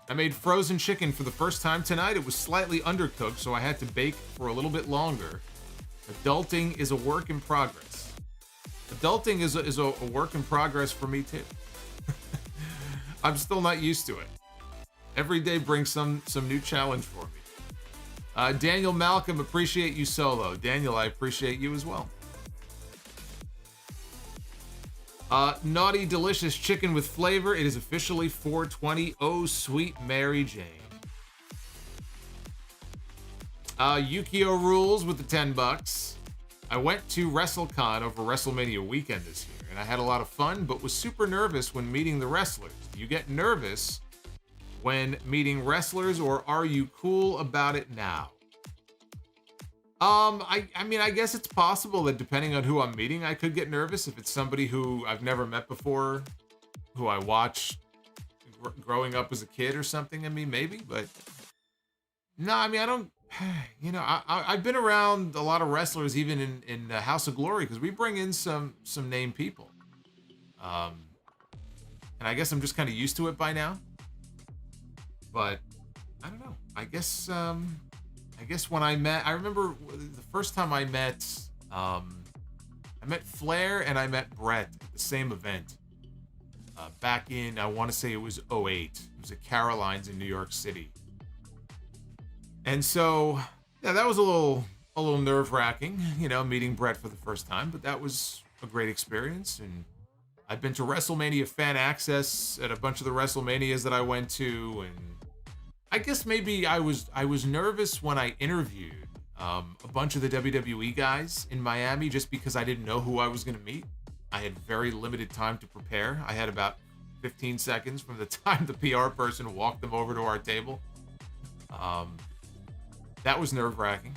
I made frozen chicken for the first time tonight. It was slightly undercooked, so I had to bake for a little bit longer. Adulting is a work in progress. Adulting is a work in progress for me too. I'm still not used to it. Every day brings some new challenge for me. Daniel Malcolm, appreciate you solo. Daniel, I appreciate you as well. Naughty delicious chicken with flavor. It is officially 420. Oh, sweet Mary Jane. Yukio rules with the $10. I went to WrestleCon over WrestleMania weekend this year, and I had a lot of fun, but was super nervous when meeting the wrestlers. Do you get nervous when meeting wrestlers, or are you cool about it now? I mean, I guess it's possible that depending on who I'm meeting, I could get nervous. If it's somebody who I've never met before, who I watched growing up as a kid or something, I mean, maybe, but no, I mean, I don't, I've been around a lot of wrestlers, even in House of Glory, because we bring in some named people. And I guess I'm just kind of used to it by now, but I don't know. I guess when I remember the first time I met Flair and I met Britt at the same event back in, I want to say it was 08. It was at Caroline's in New York City. And so, yeah, that was a little nerve-wracking, meeting Britt for the first time, but that was a great experience. And I've been to WrestleMania Fan Access at a bunch of the WrestleManias that I went to, and I guess maybe I was nervous when I interviewed a bunch of the WWE guys in Miami just because I didn't know who I was going to meet. I had very limited time to prepare. I had about 15 seconds from the time the PR person walked them over to our table. That was nerve-wracking.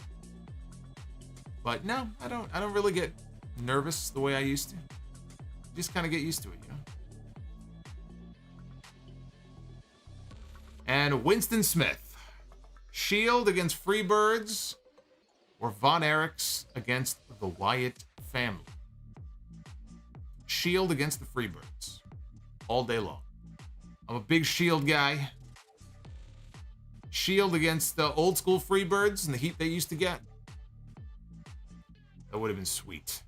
But no, I don't really get nervous the way I used to. Just kind of get used to it, And Winston Smith, Shield against Freebirds, or Von Erichs against the Wyatt family. Shield against the Freebirds, all day long. I'm a big Shield guy. Shield against the old school Freebirds and the heat they used to get. That would have been sweet.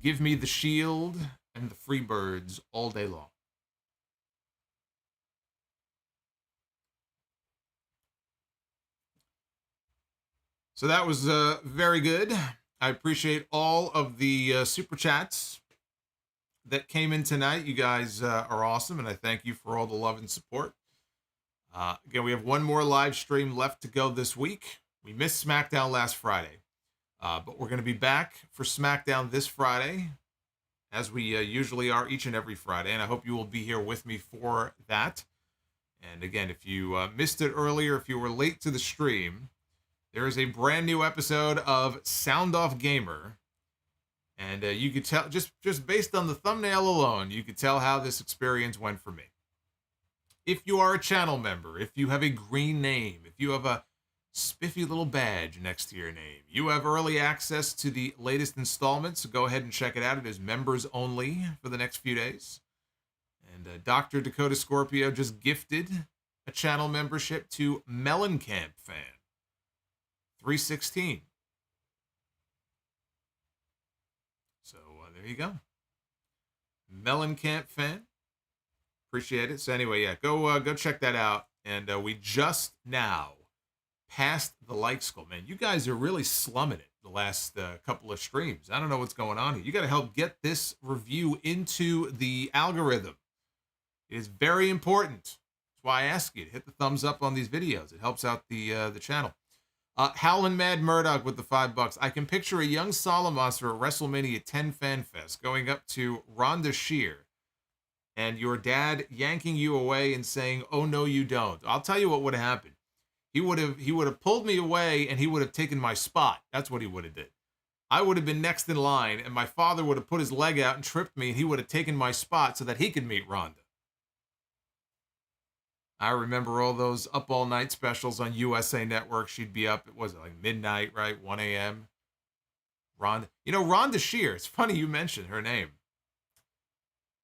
Give me the Shield and the Freebirds all day long. So that was very good. I appreciate all of the super chats that came in tonight. You guys are awesome, and I thank you for all the love and support. Again, we have one more live stream left to go this week. We missed SmackDown last Friday, but we're going to be back for SmackDown this Friday, as we usually are each and every Friday, and I hope you will be here with me for that. And again, if you missed it earlier, if you were late to the stream, there is a brand new episode of Sound Off Gamer, and you could tell, just based on the thumbnail alone, you could tell how this experience went for me. If you are a channel member, if you have a green name, if you have a spiffy little badge next to your name, you have early access to the latest installment, so go ahead and check it out. It is members only for the next few days. And Dr. Dakota Scorpio just gifted a channel membership to Mellencamp fan 316. So there you go. Mellencamp fan. Appreciate it. So anyway, yeah, go check that out. And we just now passed the likes goal. Man, you guys are really slumming it the last couple of streams. I don't know what's going on here. You got to help get this review into the algorithm. It is very important. That's why I ask you to hit the thumbs up on these videos. It helps out the channel. Howlin' Mad Murdoch with the $5. I can picture a young Solomonster at WrestleMania 10 Fan Fest going up to Rhonda Shear and your dad yanking you away and saying, "Oh no, you don't." I'll tell you what would have happened. He would have pulled me away and he would have taken my spot. That's what he would have did. I would have been next in line and my father would have put his leg out and tripped me and he would have taken my spot so that he could meet Rhonda. I remember all those up all night specials on USA Network. She'd be up, was it like midnight, right? 1 a.m. Rhonda. You know, Rhonda Shear, it's funny you mentioned her name.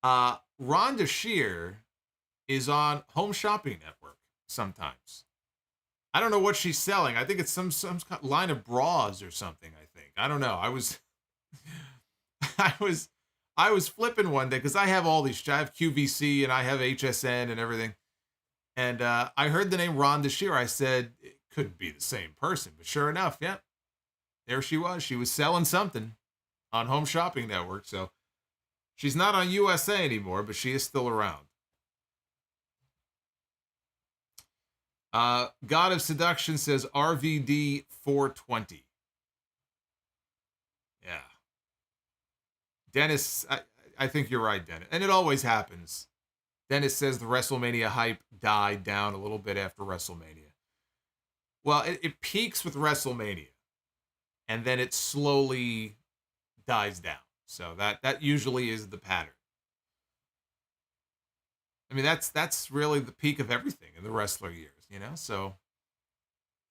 Rhonda Shear is on Home Shopping Network sometimes. I don't know what she's selling. I think it's some line of bras or something, I think. I don't know. I was flipping one day because I have all these. I have QVC and I have HSN and everything. And I heard the name Rhonda Shear. I said, it couldn't be the same person. But sure enough, yeah. There she was. She was selling something on Home Shopping Network. So she's not on USA anymore, but she is still around. God of Seduction says RVD 420. Yeah. Dennis, I think you're right, Dennis. And it always happens. Dennis says the WrestleMania hype died down a little bit after WrestleMania. Well, it peaks with WrestleMania. And then it slowly dies down. So that usually is the pattern. I mean, that's really the peak of everything in the wrestler years, you know? So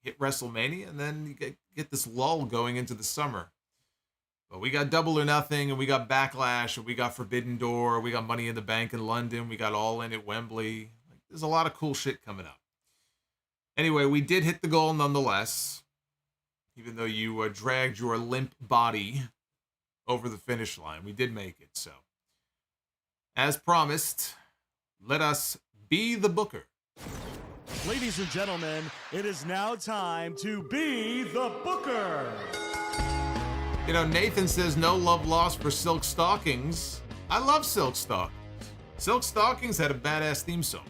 hit WrestleMania, and then you get this lull going into the summer. But we got Double or Nothing, and we got Backlash, and we got Forbidden Door, we got Money in the Bank in London, we got All In at Wembley. Like, there's a lot of cool shit coming up. Anyway, we did hit the goal nonetheless, even though you dragged your limp body over the finish line. We did make it, so. As promised, let us be the booker. Ladies and gentlemen, it is now time to be the booker. You know, Nathan says no love lost for Silk Stockings. I love Silk Stockings. Silk Stockings had a badass theme song.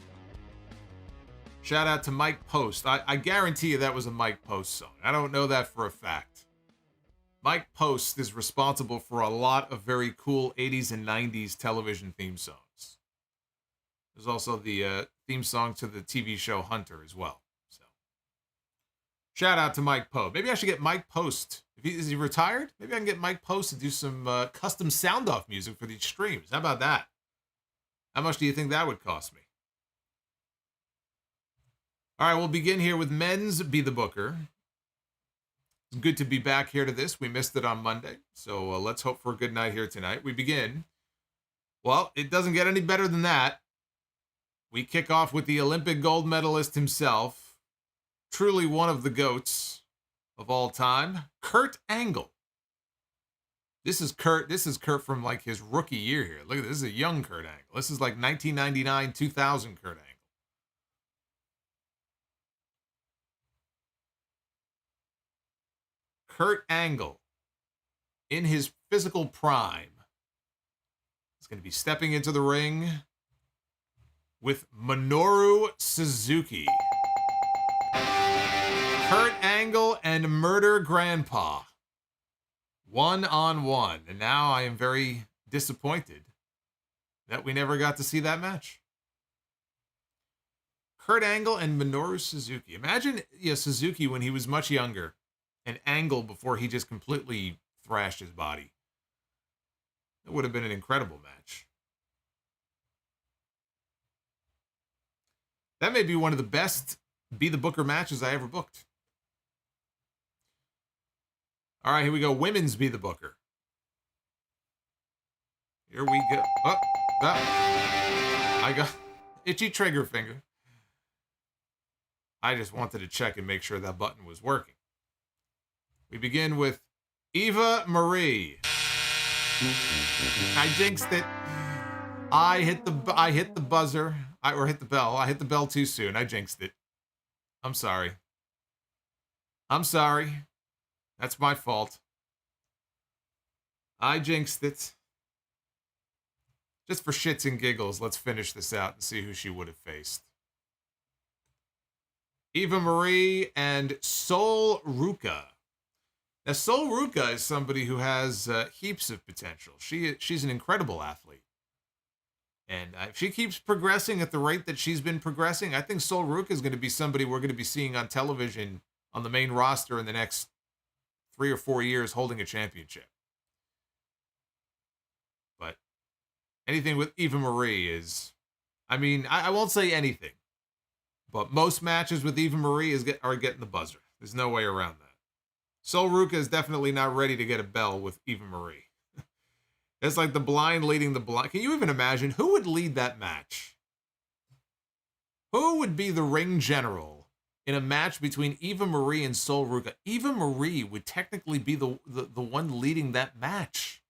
Shout out to Mike Post. I guarantee you that was a Mike Post song. I don't know that for a fact. Mike Post is responsible for a lot of very cool 80s and 90s television theme songs. There's also the theme song to the TV show Hunter as well. So, shout out to Mike Post. Maybe I should get Mike Post. Is he retired? Maybe I can get Mike Post to do some custom sound-off music for these streams. How about that? How much do you think that would cost me? All right, we'll begin here with men's Be the Booker. It's good to be back here to this. We missed it on Monday, so let's hope for a good night here tonight. We begin. Well, it doesn't get any better than that. We kick off with the Olympic gold medalist himself, truly one of the GOATs of all time, Kurt Angle. This is Kurt from like his rookie year here. Look at this. This is a young Kurt Angle. This is like 1999, 2000 Kurt Angle. Kurt Angle, in his physical prime, is going to be stepping into the ring with Minoru Suzuki. Kurt Angle and Murder Grandpa. 1-on-1. And now I am very disappointed that we never got to see that match. Kurt Angle and Minoru Suzuki. Imagine Suzuki when he was much younger. And Angle before he just completely thrashed his body. It would have been an incredible match. That may be one of the best Be the Booker matches I ever booked. All right, here we go. Women's Be the Booker. Here we go. I got itchy trigger finger. I just wanted to check and make sure that button was working. We begin with Eva Marie. I jinxed it. I hit the buzzer. Or hit the bell. I hit the bell too soon. I jinxed it. I'm sorry. I'm sorry. That's my fault. I jinxed it. Just for shits and giggles, let's finish this out and see who she would have faced. Eva Marie and Sol Ruka. Now, Sol Ruka is somebody who has heaps of potential. She's an incredible athlete. And if she keeps progressing at the rate that she's been progressing, I think Sol Ruka is going to be somebody we're going to be seeing on television on the main roster in the next 3 or 4 years holding a championship. But anything with Eva Marie is, I mean, I won't say anything, but most matches with Eva Marie are getting the buzzer. There's no way around that. Sol Ruka is definitely not ready to get a bell with Eva Marie. It's like the blind leading the blind. Can you even imagine who would lead that match? Who would be the ring general in a match between Eva Marie and Sol Ruka? Eva Marie would technically be the one leading that match.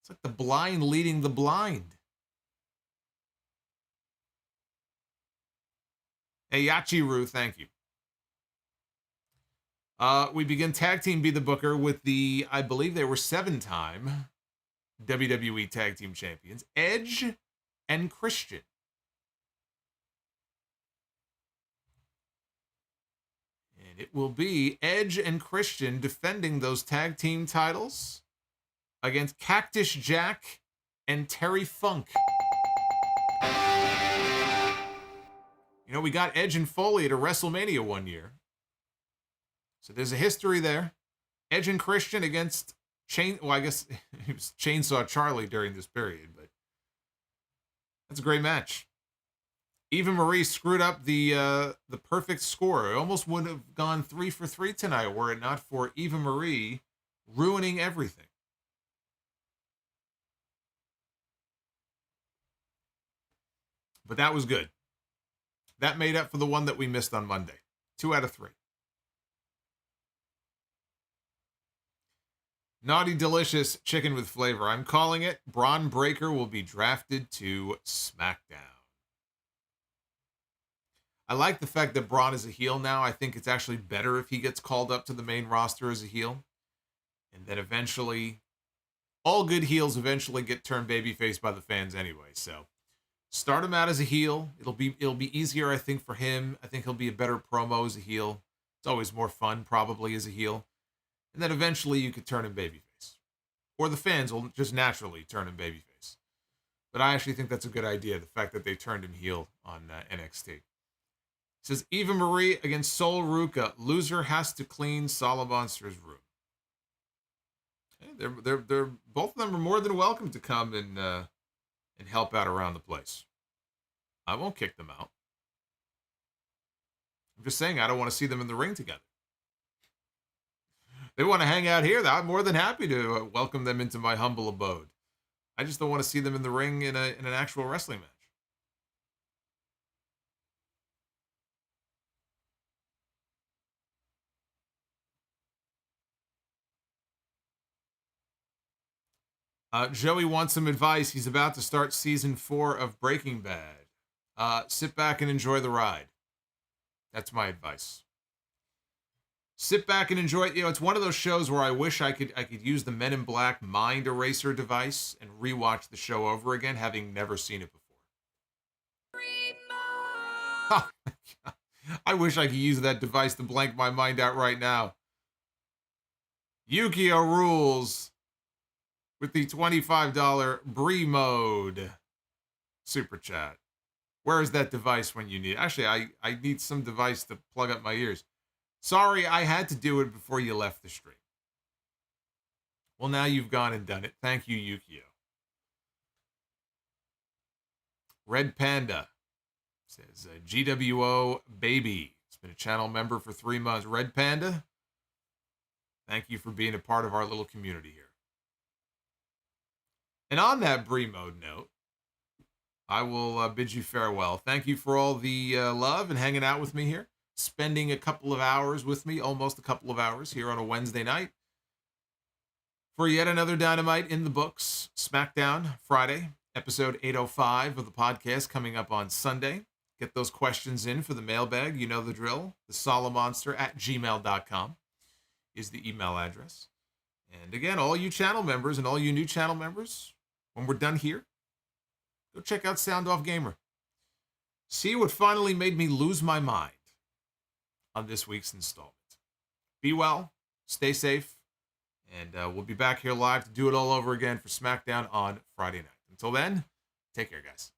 It's like the blind leading the blind. Hey, Yachiru, thank you. We begin Tag Team Be the Booker with the, I believe they were 7-time WWE Tag Team Champions, Edge and Christian. And it will be Edge and Christian defending those tag team titles against Cactus Jack and Terry Funk. You know, we got Edge and Foley at a WrestleMania one year. So there's a history there. Edge and Christian against I guess it was Chainsaw Charlie during this period, but that's a great match. Eva Marie screwed up the perfect score. It almost would have gone 3 for 3 tonight were it not for Eva Marie ruining everything. But that was good. That made up for the one that we missed on Monday. 2 out of 3. Naughty Delicious Chicken with Flavor. I'm calling it. Braun Breaker will be drafted to SmackDown. I like the fact that Braun is a heel now. I think it's actually better if he gets called up to the main roster as a heel. And then eventually, all good heels eventually get turned babyface by the fans anyway. So start him out as a heel. It'll be easier, I think, for him. I think he'll be a better promo as a heel. It's always more fun, probably, as a heel. And then eventually you could turn him babyface. Or the fans will just naturally turn him babyface. But I actually think that's a good idea, the fact that they turned him heel on NXT. It says, Eva Marie against Sol Ruka. Loser has to clean Solomonster's room. Okay, they're both of them are more than welcome to come and help out around the place. I won't kick them out. I'm just saying I don't want to see them in the ring together. They want to hang out here, I'm more than happy to welcome them into my humble abode. I just don't want to see them in the ring in an actual wrestling match. Joey wants some advice. He's about to start season 4 of Breaking Bad. Sit back and enjoy the ride. That's my advice. Sit back and enjoy it. You know, it's one of those shows where I wish I could use the Men in Black mind eraser device and rewatch the show over again, having never seen it before. Oh my God. I wish I could use that device to blank my mind out right now. Yukio rules with the $25 Bree mode super chat. Where is that device when you need it? Actually, I need some device to plug up my ears. Sorry, I had to do it before you left the stream. Well, now you've gone and done it. Thank you, Yukio. Red Panda says, GWO baby. It's been a channel member for 3 months. Red Panda, thank you for being a part of our little community here. And on that Bree mode note, I will bid you farewell. Thank you for all the love and hanging out with me here. Spending a couple of hours with me, almost a couple of hours here on a Wednesday night for yet another Dynamite in the books. SmackDown Friday, Episode 805 of the podcast coming up on Sunday. Get those questions in for the mailbag. You know the drill. The solomonster@gmail.com is the email address. And again, all you channel members and all you new channel members, when we're done here, go check out Sound Off Gamer. See what finally made me lose my mind on this week's installment. Be well, stay safe, and we'll be back here live to do it all over again for SmackDown on Friday night. Until then, take care, guys.